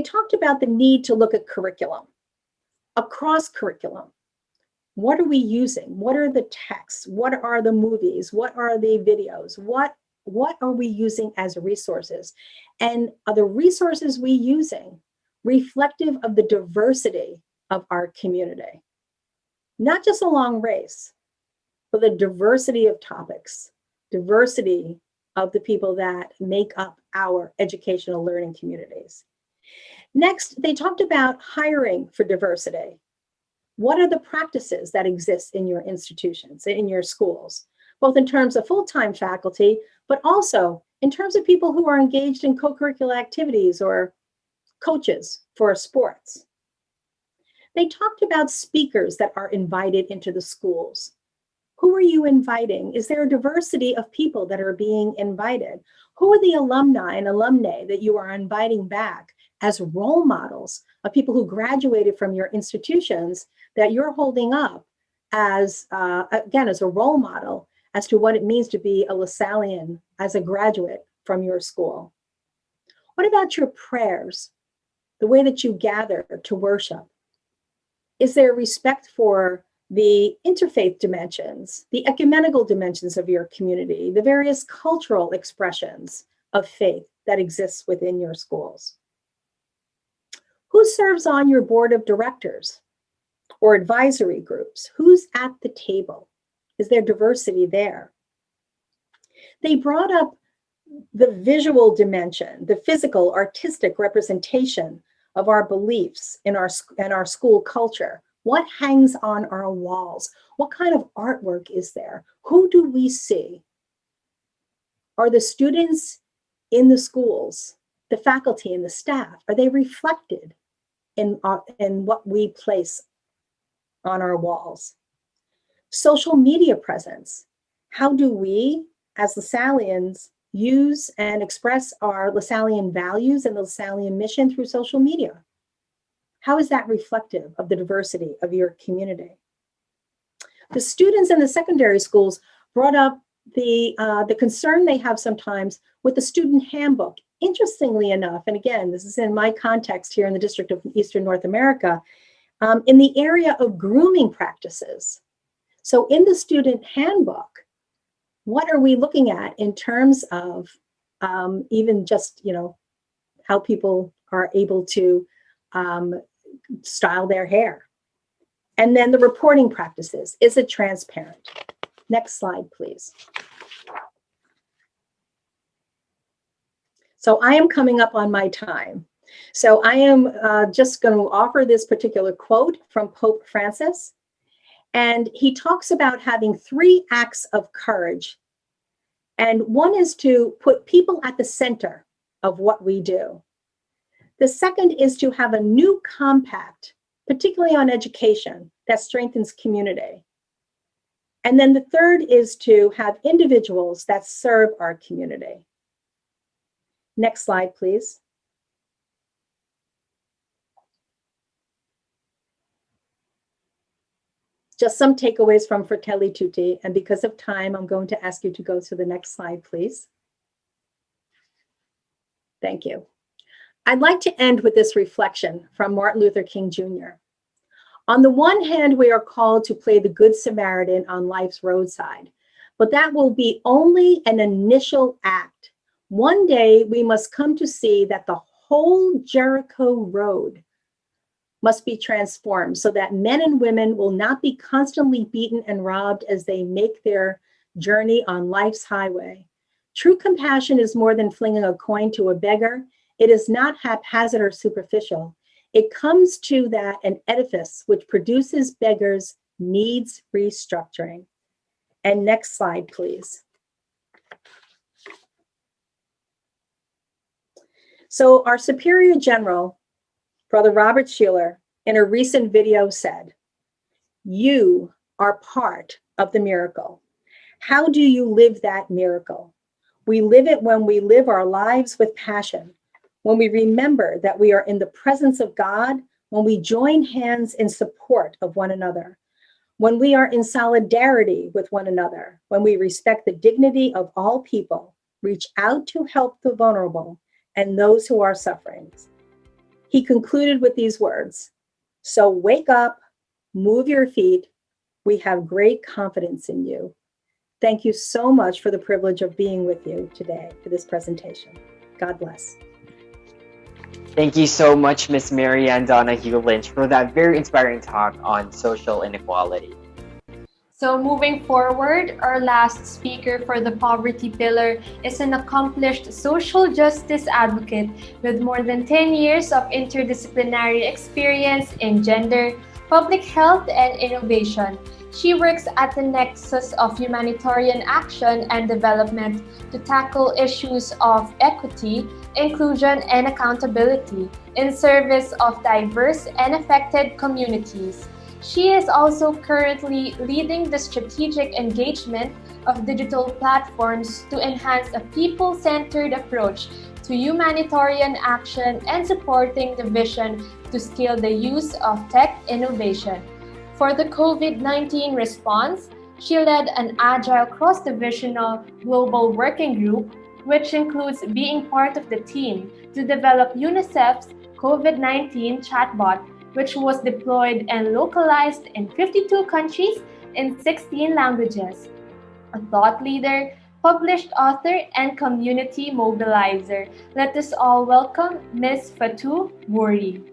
they talked about the need to look at curriculum, across curriculum. What are we using? What are the texts? What are the movies? What are the videos? What are we using as resources? And are the resources we using reflective of the diversity of our community? Not just along race, but the diversity of topics, diversity of the people that make up our educational learning communities. Next, they talked about hiring for diversity. What are the practices that exist in your institutions, in your schools, both in terms of full-time faculty, but also in terms of people who are engaged in co-curricular activities or coaches for sports. They talked about speakers that are invited into the schools. Who are you inviting? Is there a diversity of people that are being invited? Who are the alumni and alumnae that you are inviting back as role models of people who graduated from your institutions that you're holding up as, again, as a role model as to what it means to be a Lasallian as a graduate from your school? What about your prayers, the way that you gather to worship? Is there respect for the interfaith dimensions, the ecumenical dimensions of your community, the various cultural expressions of faith that exists within your schools? Who serves on your board of directors or advisory groups? Who's at the table? Is there diversity there? They brought up the visual dimension, the physical, artistic representation of our beliefs in our school culture. What hangs on our walls? What kind of artwork is there? Who do we see? Are the students in the schools, the faculty and the staff, are they reflected in what we place on our walls? Social media presence. How do we, as Lasallians, use and express our Lasallian values and the Lasallian mission through social media? How is that reflective of the diversity of your community? The students in the secondary schools brought up the concern they have sometimes with the student handbook. Interestingly enough, and again, this is in my context here in the District of Eastern North America, in the area of grooming practices. So in the student handbook, what are we looking at in terms of even just, how people are able to style their hair? And then the reporting practices. Is it transparent? Next slide, please. So I am coming up on my time. So I am just going to offer this particular quote from Pope Francis. And he talks about having 3 acts of courage. And one is to put people at the center of what we do. The second is to have a new compact, particularly on education, that strengthens community. And then the third is to have individuals that serve our community. Next slide, please. Just some takeaways from Fratelli Tutti, and because of time, I'm going to ask you to go to the next slide, please. Thank you. I'd like to end with this reflection from Martin Luther King Jr. On the one hand, we are called to play the Good Samaritan on life's roadside, but that will be only an initial act. One day, we must come to see that the whole Jericho road must be transformed so that men and women will not be constantly beaten and robbed as they make their journey on life's highway. True compassion is more than flinging a coin to a beggar. It is not haphazard or superficial. It comes to that an edifice which produces beggars needs restructuring. And next slide, please. So our Superior General, Brother Robert Schuller, in a recent video said, "You are part of the miracle. How do you live that miracle? We live it when we live our lives with passion, when we remember that we are in the presence of God, when we join hands in support of one another, when we are in solidarity with one another, when we respect the dignity of all people, reach out to help the vulnerable and those who are suffering." He concluded with these words, "So wake up, move your feet. We have great confidence in you." Thank you so much for the privilege of being with you today for this presentation. God bless. Thank you so much, Miss Marianne Donahue Lynch, for that very inspiring talk on social inequality. So moving forward, our last speaker for the poverty pillar is an accomplished social justice advocate with more than 10 years of interdisciplinary experience in gender, public health, and innovation. She works at the nexus of humanitarian action and development to tackle issues of equity, inclusion, and accountability in service of diverse and affected communities. She is also currently leading the strategic engagement of digital platforms to enhance a people-centered approach to humanitarian action and supporting the vision to scale the use of tech innovation. For the COVID-19 response, she led an agile cross-divisional global working group, which includes being part of the team to develop UNICEF's COVID-19 chatbot, which was deployed and localized in 52 countries in 16 languages. A thought leader, published author, and community mobilizer. Let us all welcome Ms. Fatou Wouri.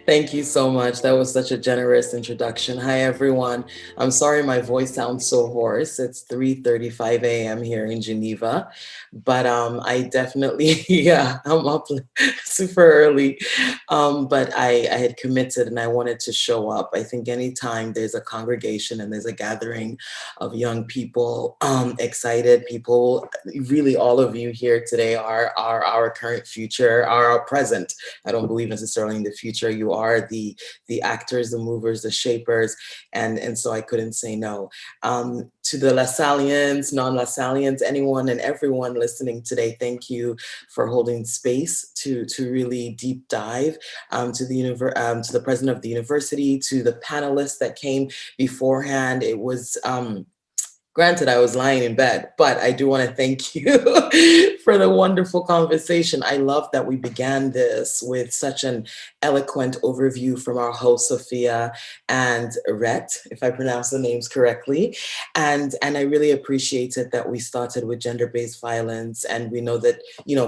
Thank you so much. That was such a generous introduction. Hi, everyone. I'm sorry my voice sounds so hoarse. It's 3:35 a.m. here in Geneva, but I definitely, yeah, I'm up super early, but I had committed and I wanted to show up. I think anytime there's a congregation and there's a gathering of young people, excited people, really all of you here today are our current future, are our present. I don't believe necessarily in the future. You are the actors, the movers, the shapers, and so I couldn't say no. To the Lasallians, non-Lasallians, anyone and everyone listening today, thank you for holding space to really deep dive. To the president of the university, to the panelists that came beforehand. It was granted, I was lying in bed, but I do want to thank you for the wonderful conversation. I love that we began this with such an eloquent overview from our host, Sophia and Rhett, if I pronounce the names correctly. And I really appreciated that we started with gender-based violence. And we know that,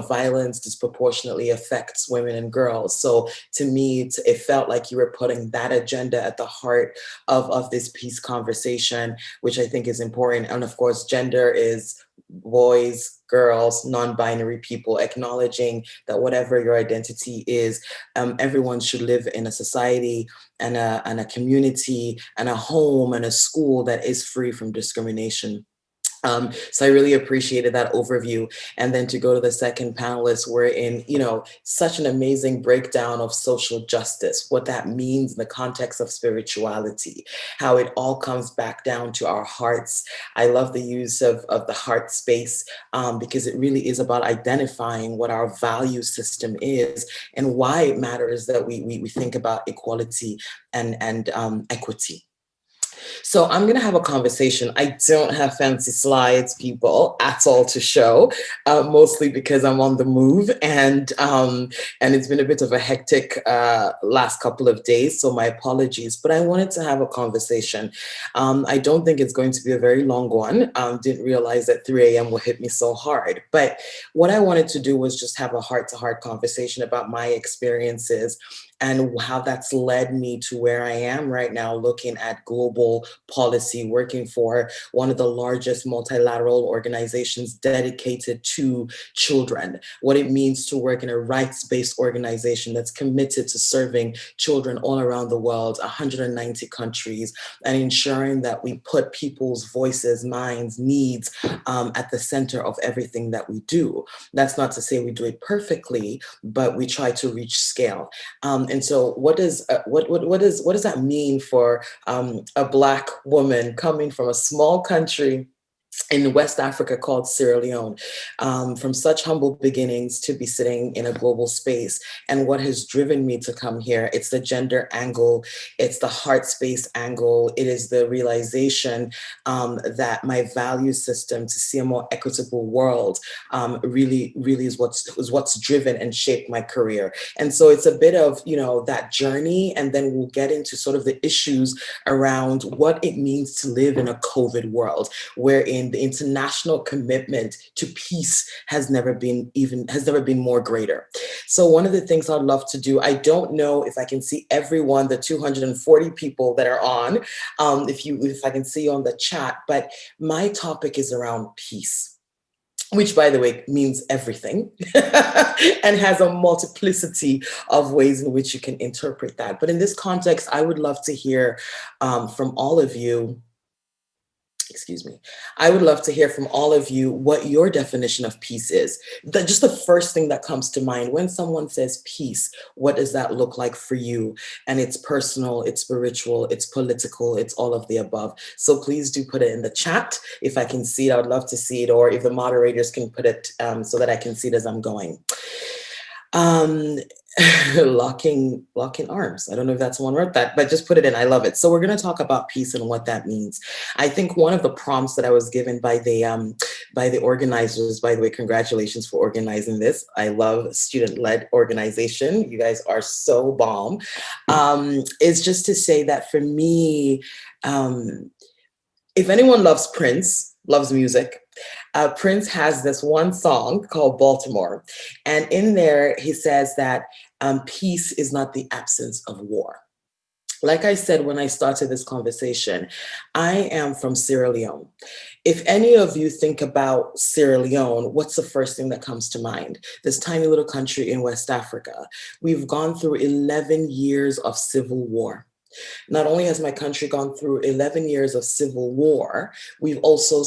violence disproportionately affects women and girls. So to me, it felt like you were putting that agenda at the heart of this peace conversation, which I think is important. And of course, gender is boys, girls, non-binary people, acknowledging that whatever your identity is, everyone should live in a society and a community and a home and a school that is free from discrimination. So I really appreciated that overview. And then to go to the second panelist, we're in, such an amazing breakdown of social justice, what that means in the context of spirituality, how it all comes back down to our hearts. I love the use of the heart space because it really is about identifying what our value system is and why it matters that we think about equality and equity. So I'm going to have a conversation. I don't have fancy slides, people, at all to show, mostly because I'm on the move and it's been a bit of a hectic last couple of days. So my apologies, but I wanted to have a conversation. I don't think it's going to be a very long one. Didn't realize that 3 a.m. will hit me so hard. But what I wanted to do was just have a heart-to-heart conversation about my experiences and how that's led me to where I am right now, looking at global policy, working for one of the largest multilateral organizations dedicated to children, what it means to work in a rights-based organization that's committed to serving children all around the world, 190 countries, and ensuring that we put people's voices, minds, needs at the center of everything that we do. That's not to say we do it perfectly, but we try to reach scale. And so what does that mean for a Black woman coming from a small country in West Africa called Sierra Leone, from such humble beginnings to be sitting in a global space. And what has driven me to come here, it's the gender angle, it's the heart space angle, it is the realization that my value system to see a more equitable world really is what's driven and shaped my career. And so it's a bit of, that journey, and then we'll get into sort of the issues around what it means to live in a COVID world, wherein the international commitment to peace has never been more greater. So one of the things I'd love to do, I don't know if I can see everyone, the 240 people that are on, if I can see you on the chat, but my topic is around peace, which, by the way, means everything and has a multiplicity of ways in which you can interpret that. But in this context, I would love to hear from all of you. I would love to hear from all of you what your definition of peace is. Just the first thing that comes to mind when someone says peace, what does that look like for you? And it's personal, it's spiritual, it's political, it's all of the above. So please do put it in the chat. If I can see it, I would love to see it, or if the moderators can put it so that I can see it as I'm going. Locking arms. I don't know if that's one word, but just put it in. I love it. So we're going to talk about peace and what that means. I think one of the prompts that I was given by the organizers, by the way, congratulations for organizing this. I love student-led organization. You guys are so bomb. Is just to say that for me, if anyone loves Prince, loves music, Prince has this one song called Baltimore. And in there, he says that peace is not the absence of war. Like I said when I started this conversation, I am from Sierra Leone. If any of you think about Sierra Leone, what's the first thing that comes to mind? This tiny little country in West Africa. We've gone through 11 years of civil war. Not only has my country gone through 11 years of civil war, we've also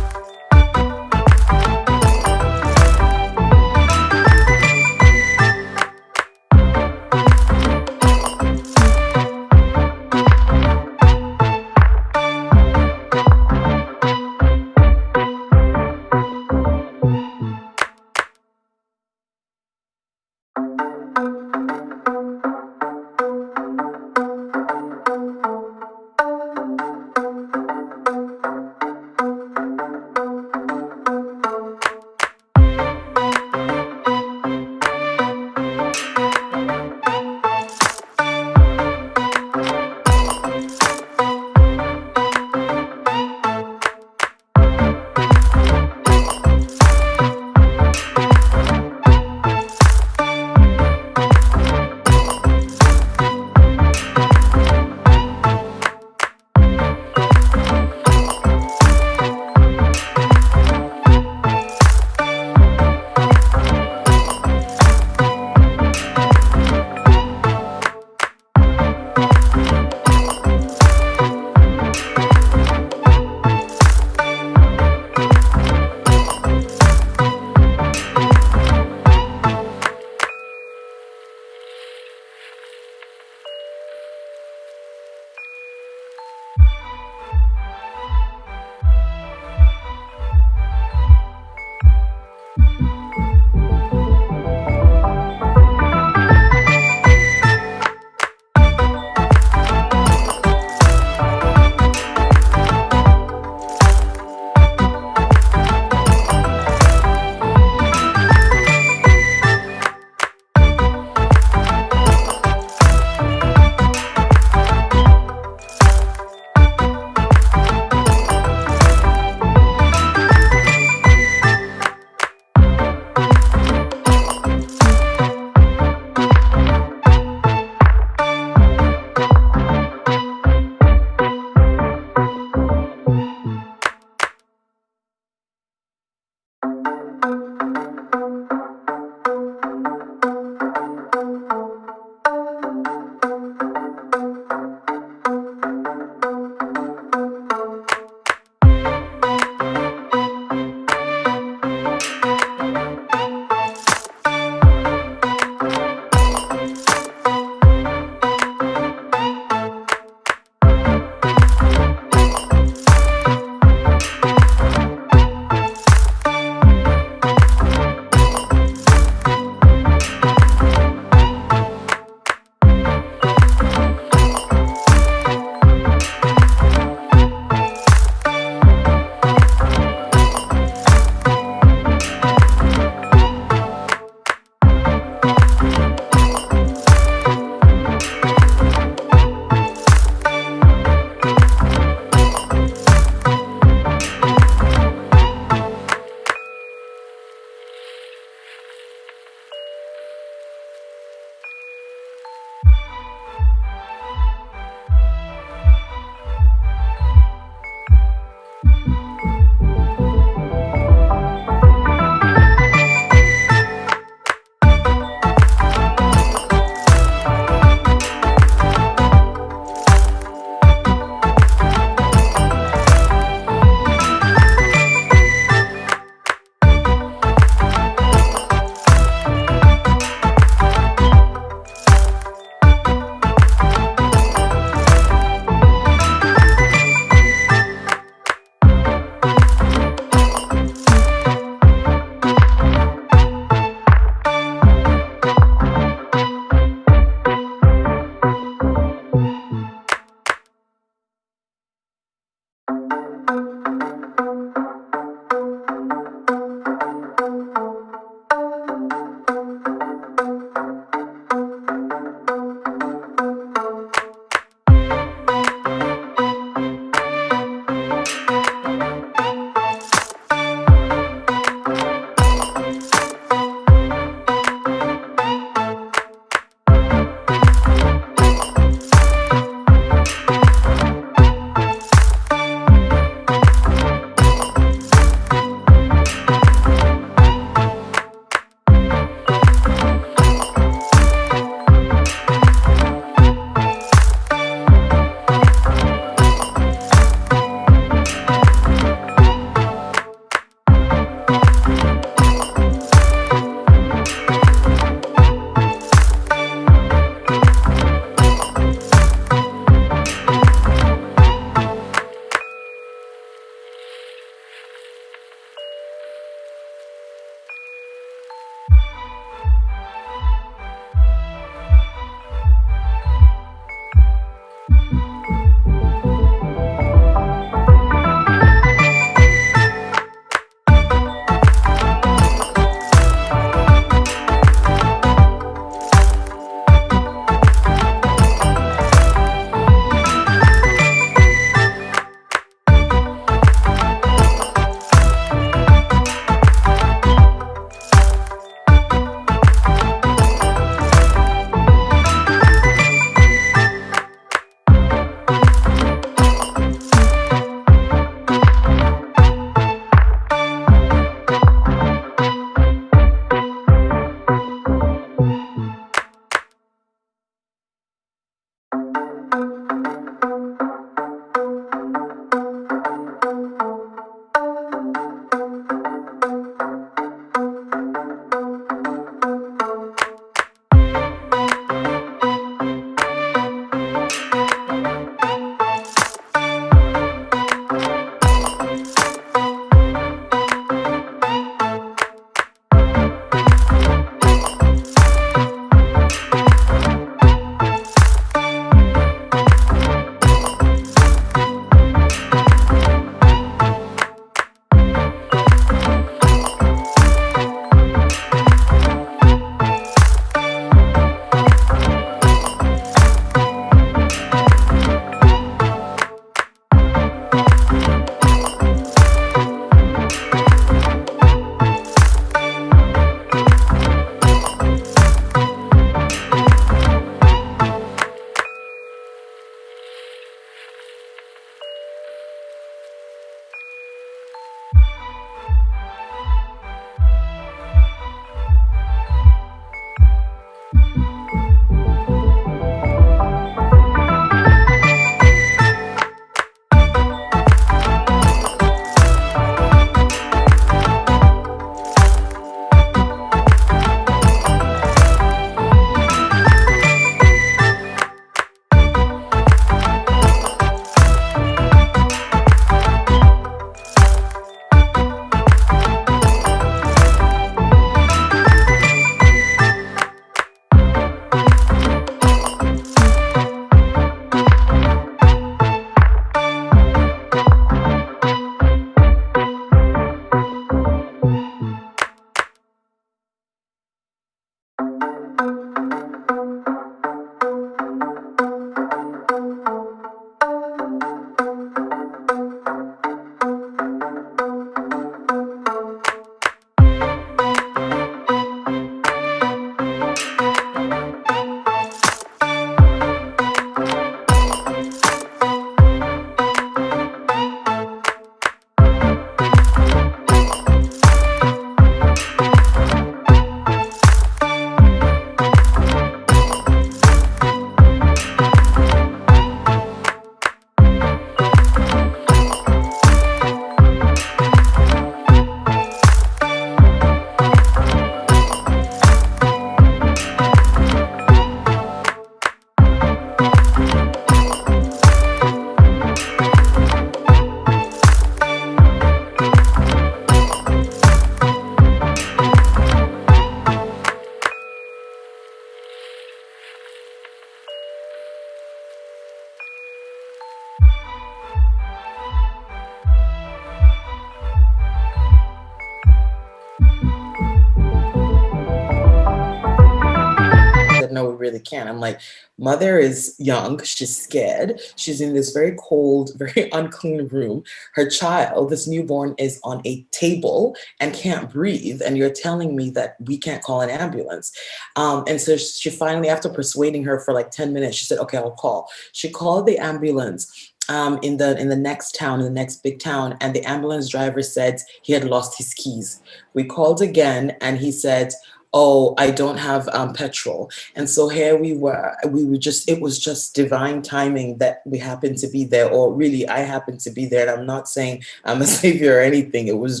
really can't. I'm like, mother is young, she's scared, she's in this very cold, very unclean room. Her child, this newborn, is on a table and can't breathe, and you're telling me that we can't call an ambulance. And so she finally, after persuading her for like 10 minutes, she said, okay, I'll call. She called the ambulance in the next town, in the next big town, and the ambulance driver said he had lost his keys. We called again, and he said, oh, I don't have petrol. And so here we were just, it was just divine timing that we happened to be there, or really I happened to be there. And I'm not saying I'm a savior or anything. It was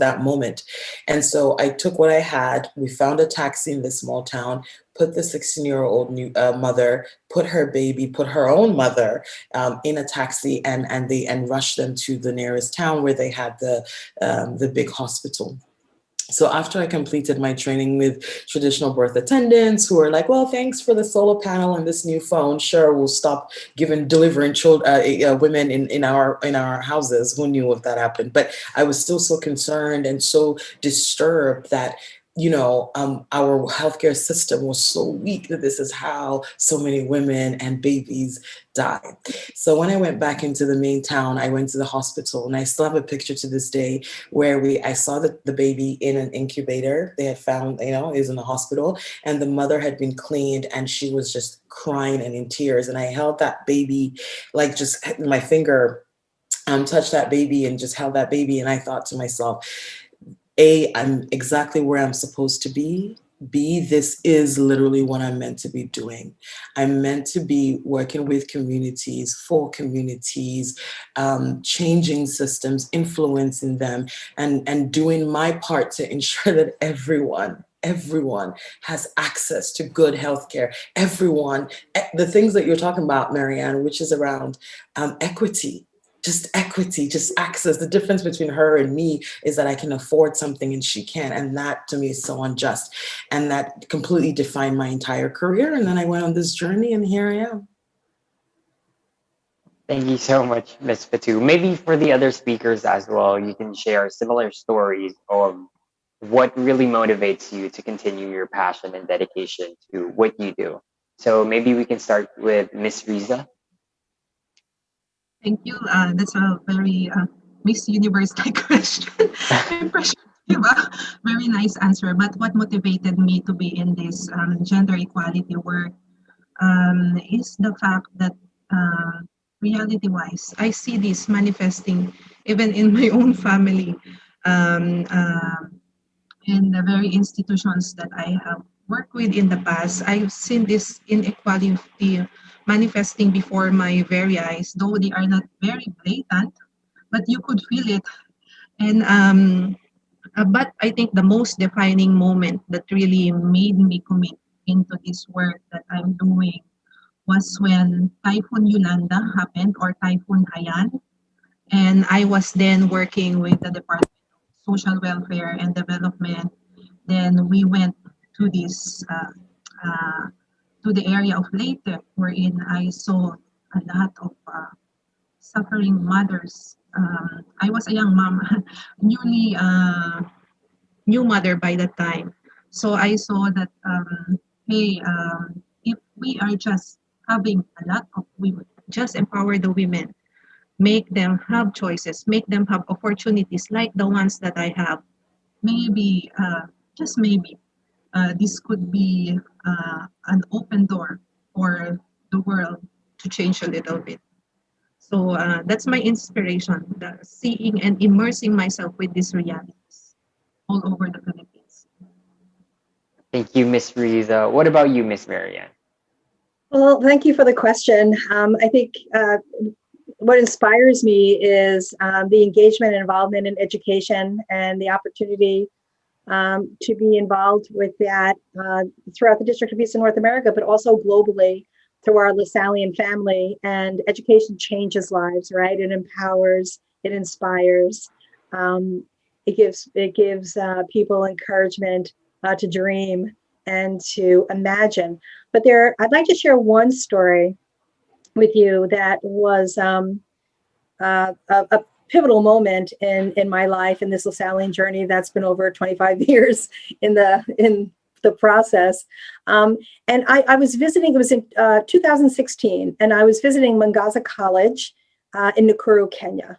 that moment. And so I took what I had. We found a taxi in this small town, put the 16-year-old mother, put her own mother in a taxi, and rushed them to the nearest town where they had the big hospital. So after I completed my training with traditional birth attendants, who were like, well, thanks for the solar panel and this new phone. Sure, we'll stop delivering women in our houses. Who knew if that happened? But I was still so concerned and so disturbed that, our healthcare system was so weak that this is how so many women and babies died. So when I went back into the main town, I went to the hospital, and I still have a picture to this day where I saw the baby in an incubator. They had found, is in the hospital, and the mother had been cleaned, and she was just crying and in tears. And I held that baby, like just my finger touched that baby and just held that baby. And I thought to myself, A, I'm exactly where I'm supposed to be. B, this is literally what I'm meant to be doing. I'm meant to be working with communities, for communities, changing systems, influencing them, and doing my part to ensure that everyone has access to good healthcare. Everyone, the things that you're talking about, Marianne, which is around equity. Just equity, just access. The difference between her and me is that I can afford something and she can't. And that to me is so unjust. And that completely defined my entire career. And then I went on this journey, and here I am. Thank you so much, Ms. Fatu. Maybe for the other speakers as well, you can share similar stories of what really motivates you to continue your passion and dedication to what you do. So maybe we can start with Ms. Riza. Thank you. That's a very Miss Universe-like question. Impression. Very nice answer. But what motivated me to be in this gender equality work is the fact that reality-wise, I see this manifesting even in my own family, in the very institutions that I have worked with in the past. I've seen this inequality manifesting before my very eyes, though they are not very blatant, but you could feel it. And but I think the most defining moment that really made me commit into this work that I'm doing was when Typhoon Yolanda happened, or Typhoon Haiyan. And I was then working with the Department of Social Welfare and Development. Then we went to this to the area of Leyte, wherein I saw a lot of suffering mothers. I was a young mom, newly new mother by that time. So I saw that, if we are just having a lot of women, just empower the women, make them have choices, make them have opportunities like the ones that I have, maybe, just maybe, this could be an open door for the world to change a little bit. So that's my inspiration, seeing and immersing myself with these realities all over the Philippines. Thank you, Ms. Riza. What about you, Ms. Marianne? Well, thank you for the question. I think what inspires me is the engagement and involvement in education, and the opportunity to be involved with that throughout the District of Eastern North America, but also globally through our Lasallian family. And education changes lives, right? It empowers, it inspires, it gives people encouragement to dream and to imagine. But I'd like to share one story with you that was a pivotal moment in my life, in this Lasallian journey that's been over 25 years in the process. And I was visiting, it was in 2016, and I was visiting Mangaza College in Nakuru, Kenya.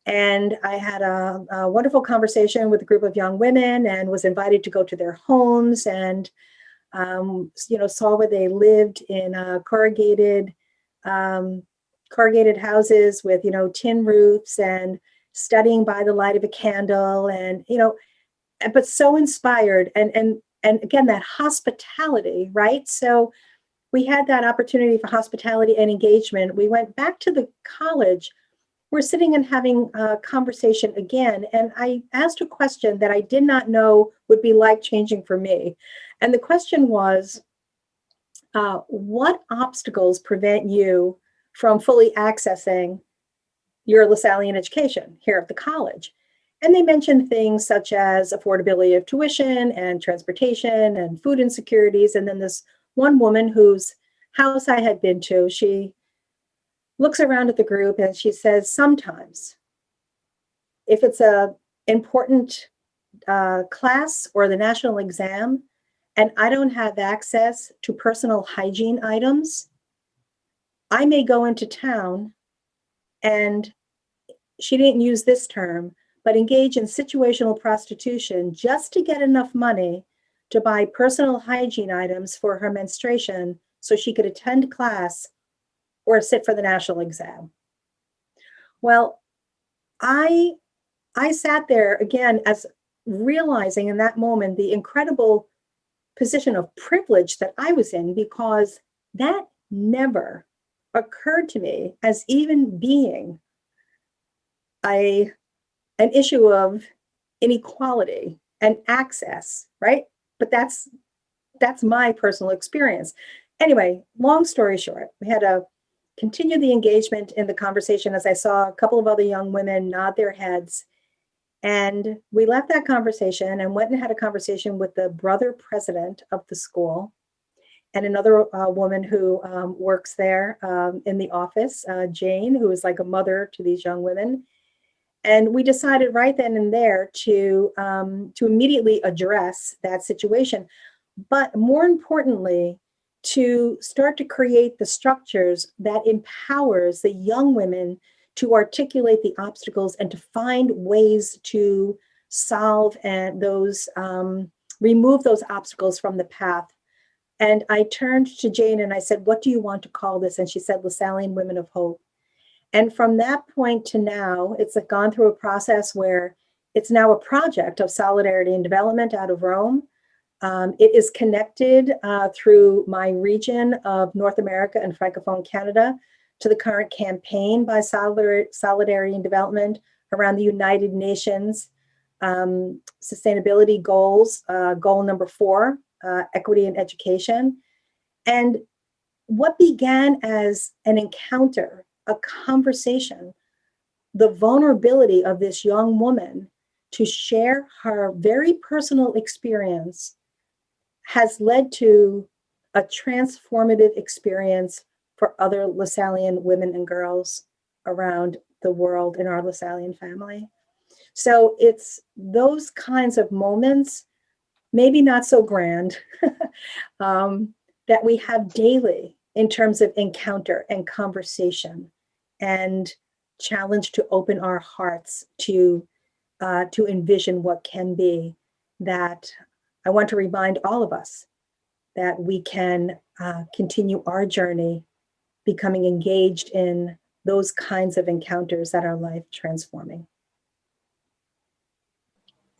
And I had a wonderful conversation with a group of young women and was invited to go to their homes and, saw where they lived in corrugated houses with, tin roofs, and studying by the light of a candle, and, but so inspired. And again, that hospitality, right? So we had that opportunity for hospitality and engagement. We went back to the college. We're sitting and having a conversation again. And I asked a question that I did not know would be life-changing for me. And the question was, what obstacles prevent you from fully accessing your Lasallian education here at the college? And they mentioned things such as affordability of tuition and transportation and food insecurities. And then this one woman whose house I had been to, she looks around at the group and she says, sometimes, if it's a important class or the national exam, and I don't have access to personal hygiene items, I may go into town, and she didn't use this term, but engage in situational prostitution just to get enough money to buy personal hygiene items for her menstruation so she could attend class or sit for the national exam. Well, I sat there again as realizing in that moment the incredible position of privilege that I was in, because that never occurred to me as even being an issue of inequality and access, right? But that's my personal experience. Anyway, long story short, we had to continue the engagement in the conversation as I saw a couple of other young women nod their heads. And we left that conversation and went and had a conversation with the brother president of the school and another woman who works there in the office, Jane, who is like a mother to these young women. And we decided right then and there to immediately address that situation. But more importantly, to start to create the structures that empowers the young women to articulate the obstacles and to find ways to solve and remove those obstacles from the path. And I turned to Jane and I said, what do you want to call this? And she said, Lasallian Women of Hope. And from that point to now, it's gone through a process where it's now a project of solidarity and development out of Rome. It is connected through my region of North America and Francophone Canada to the current campaign by Solidarity and Development around the United Nations sustainability goals, goal number 4, equity in education. And what began as an encounter, a conversation, the vulnerability of this young woman to share her very personal experience has led to a transformative experience for other Lasallian women and girls around the world in our Lasallian family. So it's those kinds of moments, maybe not so grand, that we have daily in terms of encounter and conversation and challenge to open our hearts to envision what can be, that I want to remind all of us that we can continue our journey becoming engaged in those kinds of encounters that are life transforming.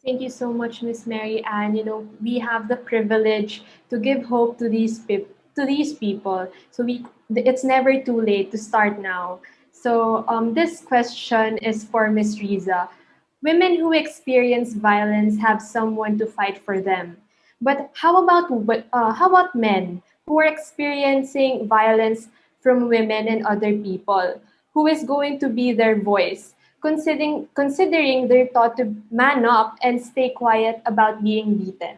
Thank you so much, Miss Mary. And we have the privilege to give hope to these people. So it's never too late to start now. So this question is for Miss Riza. Women who experience violence have someone to fight for them. But how about men who are experiencing violence from women and other people? Who is going to be their voice? Considering they're taught to man up and stay quiet about being beaten.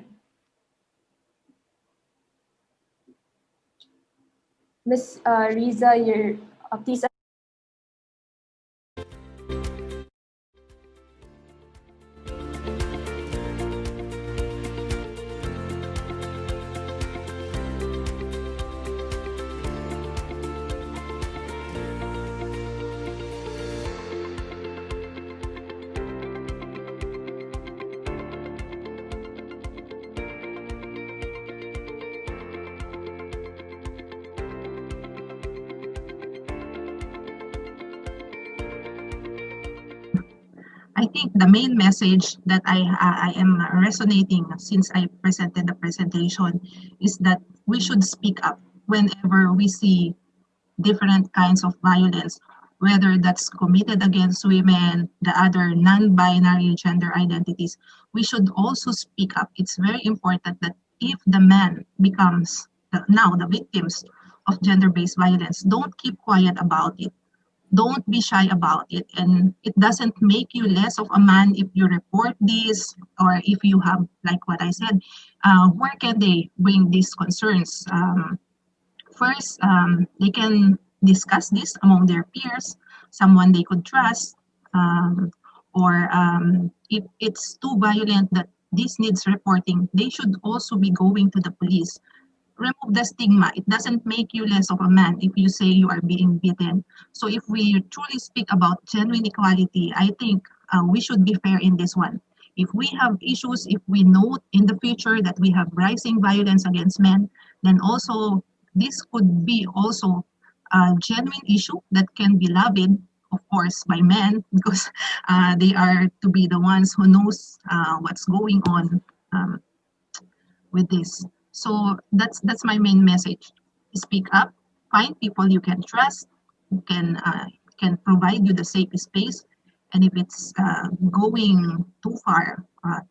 Miss Riza, please. I think the main message that I am resonating since I presented the presentation is that we should speak up whenever we see different kinds of violence, whether that's committed against women, the other non-binary gender identities. We should also speak up. It's very important that if the man becomes now the victims of gender-based violence, don't keep quiet about it. Don't be shy about it. And it doesn't make you less of a man if you report this, or if you have, like what I said, where can they bring these concerns? First, they can discuss this among their peers, someone they could trust, or if it's too violent that this needs reporting, they should also be going to the police. Remove the stigma. It doesn't make you less of a man if you say you are being beaten. So if we truly speak about genuine equality, I think we should be fair in this one. If we have issues, if we know in the future that we have rising violence against men, then also this could be also a genuine issue that can be lobbied, of course, by men, because they are to be the ones who knows what's going on with this. So that's my main message. Speak up, find people you can trust, who can provide you the safe space, and if it's going too far,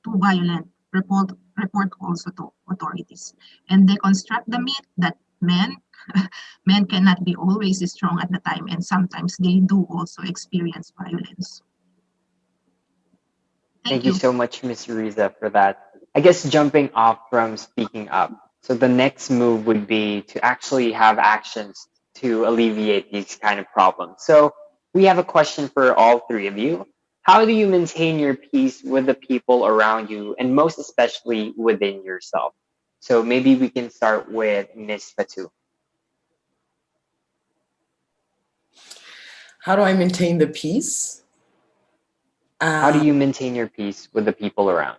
too violent, report also to authorities, and deconstruct the myth that men cannot be always strong at the time, and sometimes they do also experience violence. Thank you so much, Ms. Riza, for that. I guess jumping off from speaking up, so the next move would be to actually have actions to alleviate these kind of problems. So we have a question for all three of you. How do you maintain your peace with the people around you, and most especially within yourself? So maybe we can start with Ms. Fatu. How do I maintain the peace? How do you maintain your peace with the people around?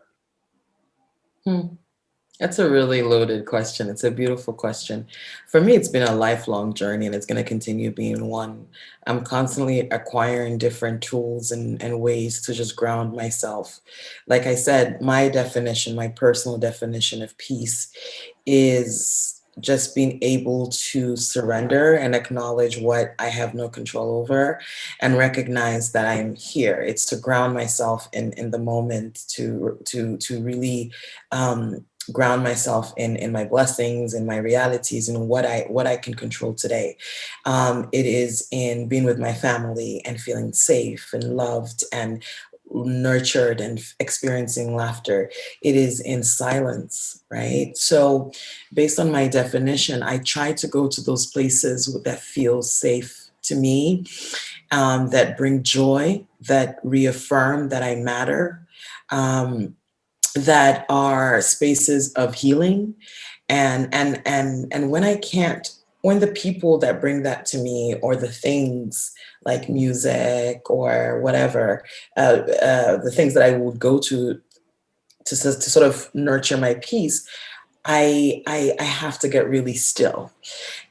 That's a really loaded question. It's a beautiful question. For me, it's been a lifelong journey, and it's going to continue being one. I'm constantly acquiring different tools and ways to just ground myself. Like I said, my definition, my personal definition of peace is just being able to surrender and acknowledge what I have no control over, and recognize that I'm here. It's to ground myself in the moment, to really ground myself in my blessings, in my realities, and what I can control today. It is in being with my family and feeling safe and loved and nurtured and experiencing laughter. It is in silence, right? So based on my definition, I try to go to those places that feel safe to me, that bring joy, that reaffirm that I matter, that are spaces of healing. And when I can't, when the people that bring that to me, or the things like music or whatever, the things that I would go to sort of nurture my peace, I have to get really still.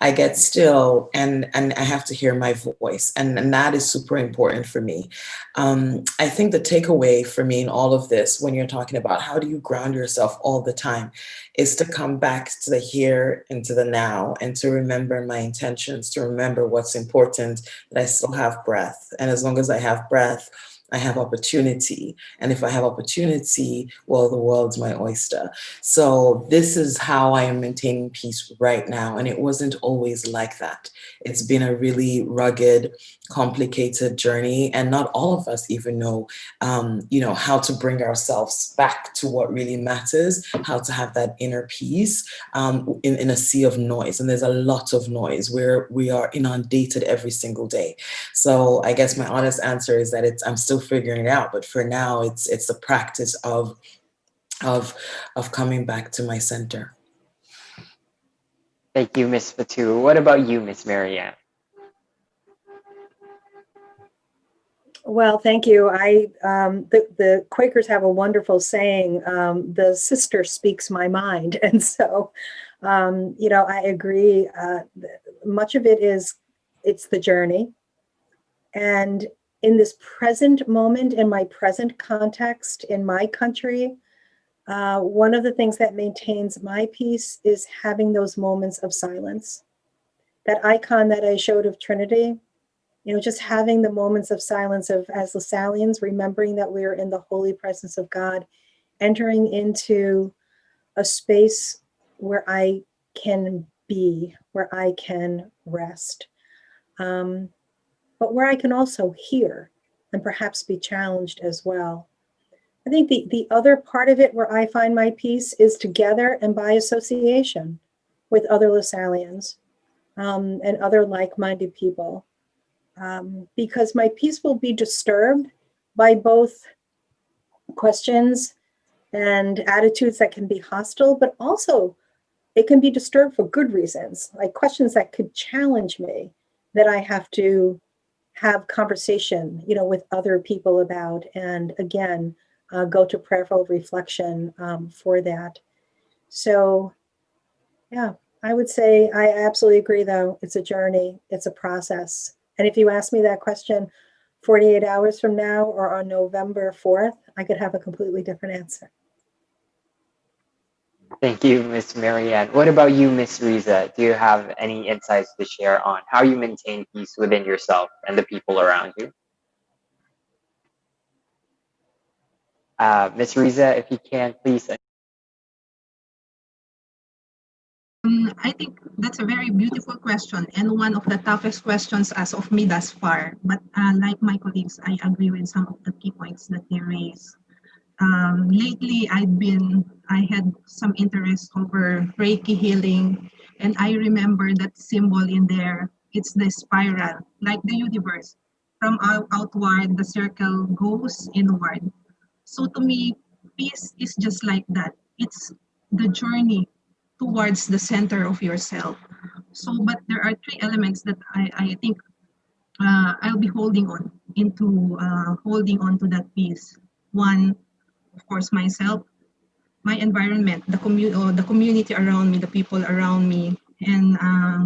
I get still, and I have to hear my voice, and that is super important for me. I think the takeaway for me in all of this, when you're talking about how do you ground yourself all the time, is to come back to the here and to the now, and to remember my intentions, to remember what's important, that I still have breath, and as long as I have breath, I have opportunity. And if I have opportunity, well, the world's my oyster. So this is how I am maintaining peace right now. And it wasn't always like that. It's been a really rugged, complicated journey. And not all of us even know, how to bring ourselves back to what really matters, how to have that inner peace in a sea of noise. And there's a lot of noise where we are inundated every single day. So I guess my honest answer is that I'm still figuring it out, but for now it's the practice of coming back to my center. Thank you, Miss Fatu. What about you, Miss Marianne? Well, thank you. The Quakers have a wonderful saying, the sister speaks my mind. And so, I agree. Much of it is, it's the journey. And in this present moment, in my present context, in my country, one of the things that maintains my peace is having those moments of silence. That icon that I showed of Trinity, just having the moments of silence of, as Lasallians, remembering that we're in the holy presence of God, entering into a space where I can be, where I can rest, but where I can also hear and perhaps be challenged as well. I think the other part of it where I find my peace is together and by association with other Lasallians and other like-minded people, because my peace will be disturbed by both questions and attitudes that can be hostile, but also it can be disturbed for good reasons, like questions that could challenge me, that I have to have conversation, with other people about, and again, go to prayerful reflection for that. So, yeah, I would say I absolutely agree, though. It's a journey, it's a process. And if you ask me that question 48 hours from now or on November 4th, I could have a completely different answer. Thank you, Miss Marianne. What about you, Miss Riza? Do you have any insights to share on how you maintain peace within yourself and the people around you? Miss Riza, if you can, please. I think that's a very beautiful question and one of the toughest questions as of me thus far. But like my colleagues, I agree with some of the key points that they raised. Lately, I had some interest over Reiki healing, and I remember that symbol in there. It's the spiral, like the universe. From outward, the circle goes inward. So to me, peace is just like that. It's the journey towards the center of yourself. So, but there are three elements that I think I'll be holding on to that peace. One, of course, myself, my environment, the community around me, the people around me, and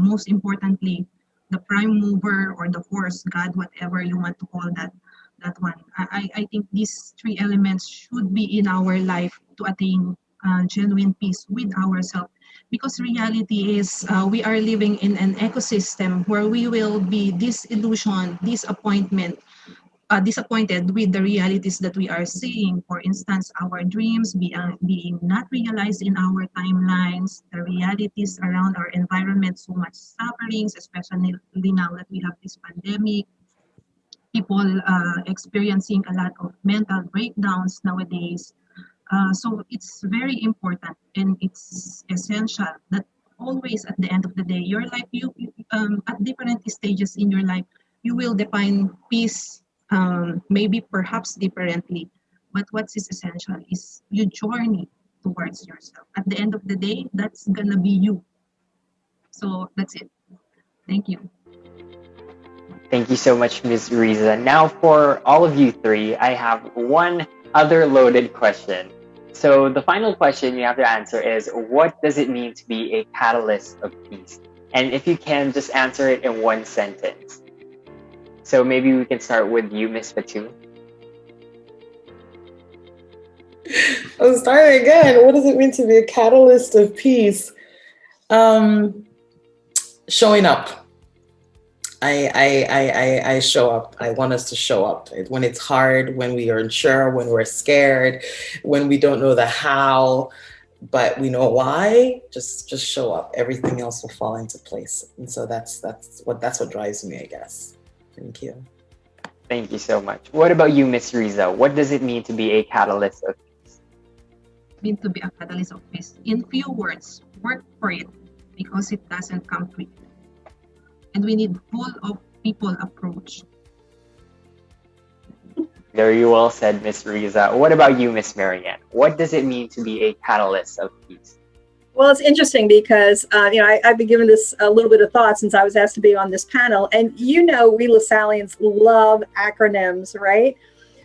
most importantly, the prime mover or the force, God, whatever you want to call that one. I think these three elements should be in our life to attain genuine peace with ourselves. Because reality is we are living in an ecosystem where we will be disillusioned, disappointed with the realities that we are seeing. For instance, our dreams being not realized in our timelines, the realities around our environment, so much sufferings, especially now that we have this pandemic, people experiencing a lot of mental breakdowns nowadays. So it's very important and it's essential that always at the end of the day, your life, at different stages in your life, you will define peace, maybe perhaps differently. But what is essential is your journey towards yourself. At the end of the day, that's gonna be you. So that's it. Thank you. Thank you so much, Ms. Riza. Now, for all of you three, I have one other loaded question. So the final question you have to answer is, what does it mean to be a catalyst of peace? And if you can, just answer it in one sentence. So maybe we can start with you, Ms. Fatou. I'm starting again. What does it mean to be a catalyst of peace? Showing up. I show up. I want us to show up when it's hard, when we are unsure, when we're scared, when we don't know the how, but we know why. Just show up. Everything else will fall into place. And so that's what drives me, I guess. Thank you. Thank you so much. What about you, Ms. Riza? What does it mean to be a catalyst of peace? Mean to be a catalyst of peace. In few words, work for it because it doesn't come quick. And we need whole of people approach. Very well said, Ms. Riza. What about you, Ms. Marianne? What does it mean to be a catalyst of peace? Well, it's interesting because, I've been given this a little bit of thought since I was asked to be on this panel. And we Lasallians love acronyms, right?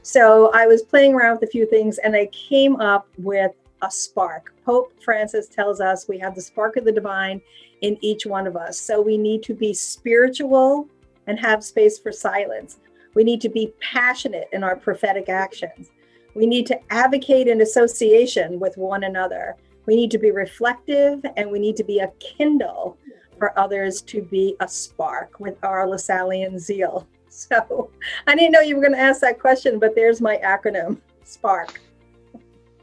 So I was playing around with a few things and I came up with a spark. Pope Francis tells us we have the spark of the divine in each one of us. So we need to be spiritual and have space for silence. We need to be passionate in our prophetic actions. We need to advocate in association with one another. We need to be reflective, and we need to be a kindle for others to be a spark with our Lasallian zeal. So I didn't know you were going to ask that question, but there's my acronym, SPARK.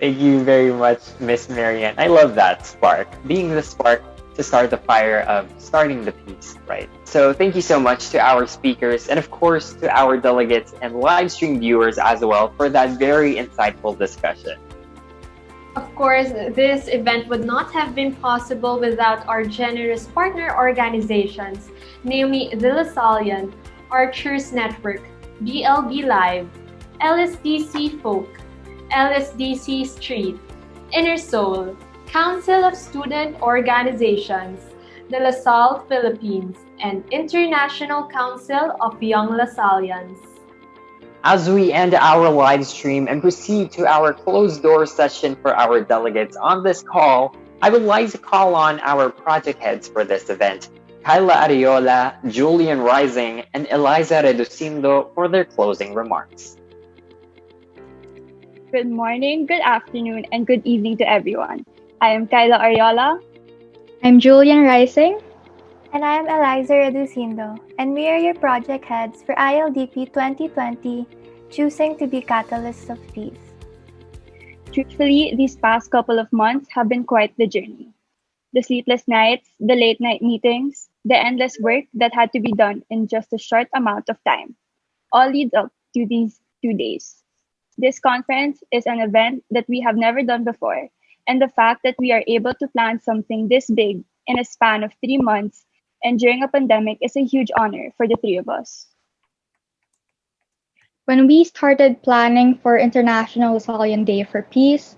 Thank you very much, Miss Marianne. I love that, spark. Being the spark to start the fire of starting the peace, right? So thank you so much to our speakers and of course to our delegates and live stream viewers as well for that very insightful discussion. Of course, this event would not have been possible without our generous partner organizations, namely the Lasallian, Archers Network, BLB Live, LSDC Folk, LSDC Street, Inner Soul, Council of Student Organizations, the LaSalle Philippines, and International Council of Young Lasallians. As we end our live stream and proceed to our closed door session for our delegates on this call, I would like to call on our project heads for this event, Kyla Ariola, Julian Rising, and Eliza Reducindo for their closing remarks. Good morning, good afternoon, and good evening to everyone. I am Kyla Ariola. I'm Julian Rising. And I am Eliza Reducindo, and we are your project heads for ILDP 2020, choosing to be catalysts of peace. Truthfully, these past couple of months have been quite the journey. The sleepless nights, the late night meetings, the endless work that had to be done in just a short amount of time, all leads up to these 2 days. This conference is an event that we have never done before, and the fact that we are able to plan something this big in a span of 3 months and during a pandemic is a huge honor for the three of us. When we started planning for International Lasallian Day for Peace,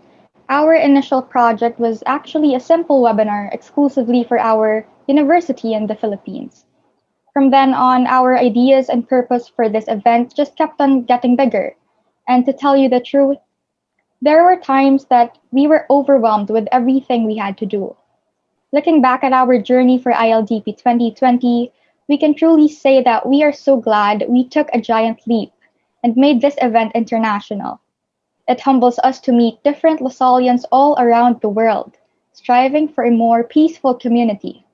our initial project was actually a simple webinar exclusively for our university in the Philippines. From then on, our ideas and purpose for this event just kept on getting bigger. And to tell you the truth, there were times that we were overwhelmed with everything we had to do. Looking back at our journey for ILDP 2020, we can truly say that we are so glad we took a giant leap and made this event international. It humbles us to meet different Lasallians all around the world, striving for a more peaceful community.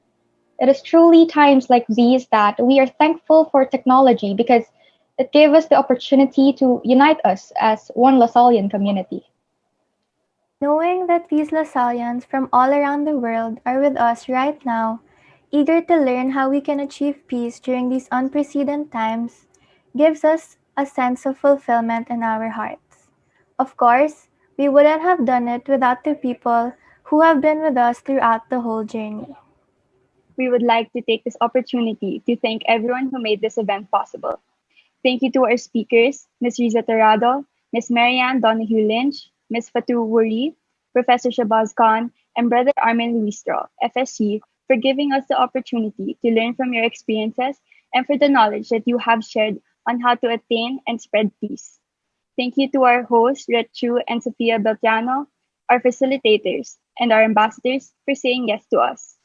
It is truly times like these that we are thankful for technology because it gave us the opportunity to unite us as one Lasallian community. Knowing that these Lasallians from all around the world are with us right now, eager to learn how we can achieve peace during these unprecedented times, gives us a sense of fulfillment in our hearts. Of course, we wouldn't have done it without the people who have been with us throughout the whole journey. We would like to take this opportunity to thank everyone who made this event possible. Thank you to our speakers, Ms. Riza Torrado, Ms. Marianne Donahue Lynch, Ms. Fatou Wuri, Professor Shabazz Khan, and Brother Armin Luistro, FSC, for giving us the opportunity to learn from your experiences and for the knowledge that you have shared on how to attain and spread peace. Thank you to our hosts, Ret Chu and Sophia Beltrano, our facilitators, and our ambassadors for saying yes to us.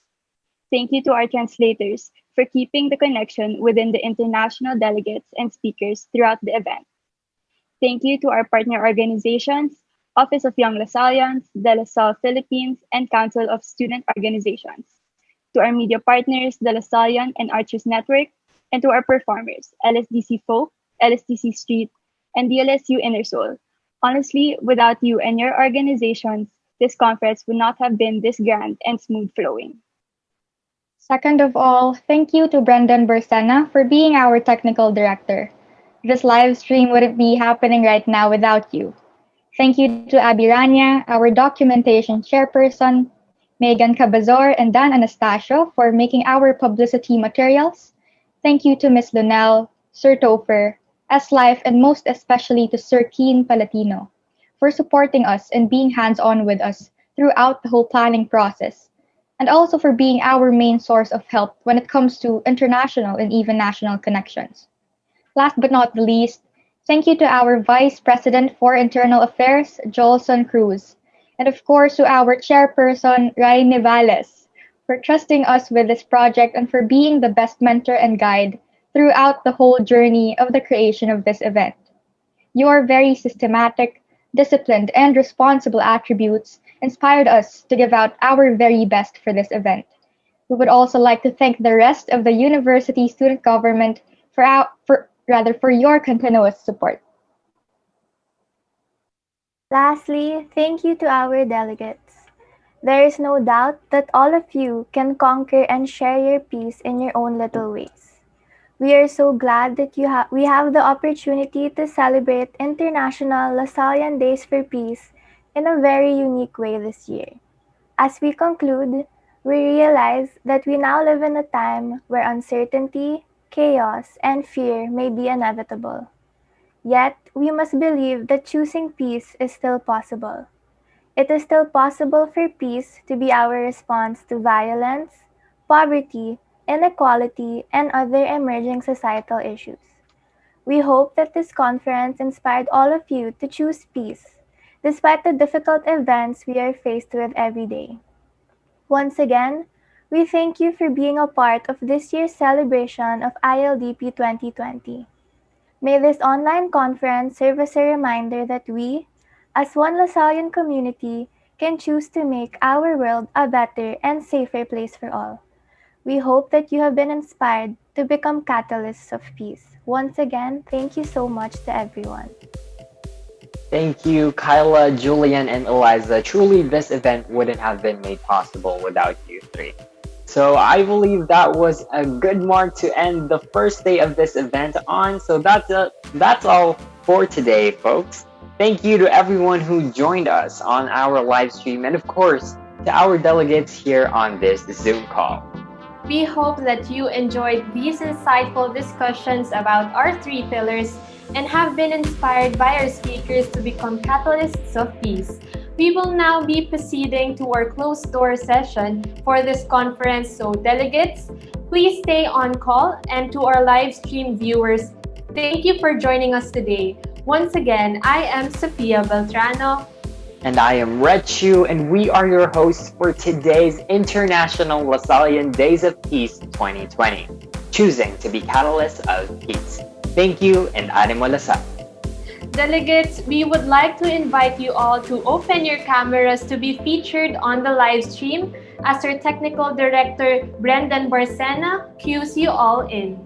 Thank you to our translators for keeping the connection within the international delegates and speakers throughout the event. Thank you to our partner organizations, Office of Young Lasallians, the LaSalle Philippines, and Council of Student Organizations. To our media partners, the Lasallian and Archers Network, and to our performers, LSDC Folk, LSDC Street, and DLSU Inner Soul. Honestly, without you and your organizations, this conference would not have been this grand and smooth flowing. Second of all, thank you to Brendan Bersena for being our technical director. This live stream wouldn't be happening right now without you. Thank you to Abby Rania, our documentation chairperson, Megan Cabazor and Dan Anastasio for making our publicity materials. Thank you to Ms. Lunel, Sir Topher, S-Life, and most especially to Sir Keen Palatino for supporting us and being hands-on with us throughout the whole planning process, and also for being our main source of help when it comes to international and even national connections. Last but not the least, thank you to our Vice President for Internal Affairs, Jolson Cruz, and of course to our Chairperson, Ray Nivales, for trusting us with this project and for being the best mentor and guide throughout the whole journey of the creation of this event. Your very systematic, disciplined, and responsible attributes inspired us to give out our very best for this event. We would also like to thank the rest of the university student government for your continuous support. Lastly, thank you to our delegates. There is no doubt that all of you can conquer and share your peace in your own little ways. We are so glad that we have the opportunity to celebrate International Lasallian Days for Peace in a very unique way this year. As we conclude, we realize that we now live in a time where uncertainty, chaos, and fear may be inevitable. Yet, we must believe that choosing peace is still possible. It is still possible for peace to be our response to violence, poverty, inequality, and other emerging societal issues. We hope that this conference inspired all of you to choose peace, despite the difficult events we are faced with every day. Once again, we thank you for being a part of this year's celebration of ILDP 2020. May this online conference serve as a reminder that we, as one Lasallian community, can choose to make our world a better and safer place for all. We hope that you have been inspired to become catalysts of peace. Once again, thank you so much to everyone. Thank you, Kyla, Julian, and Eliza. Truly, this event wouldn't have been made possible without you three. So I believe that was a good mark to end the first day of this event on. So that's all for today, folks. Thank you to everyone who joined us on our live stream, and of course, to our delegates here on this Zoom call. We hope that you enjoyed these insightful discussions about our three pillars and have been inspired by our speakers to become catalysts of peace. We will now be proceeding to our closed-door session for this conference, so delegates, please stay on call, and to our live stream viewers, thank you for joining us today. Once again, I am Sophia Beltrano. And I am Red Chu, and we are your hosts for today's International Lasallian Days of Peace 2020, choosing to be catalysts of peace. Thank you, and Animo Lasal. Delegates, we would like to invite you all to open your cameras to be featured on the live stream as our technical director, Brendan Barcena, cues you all in.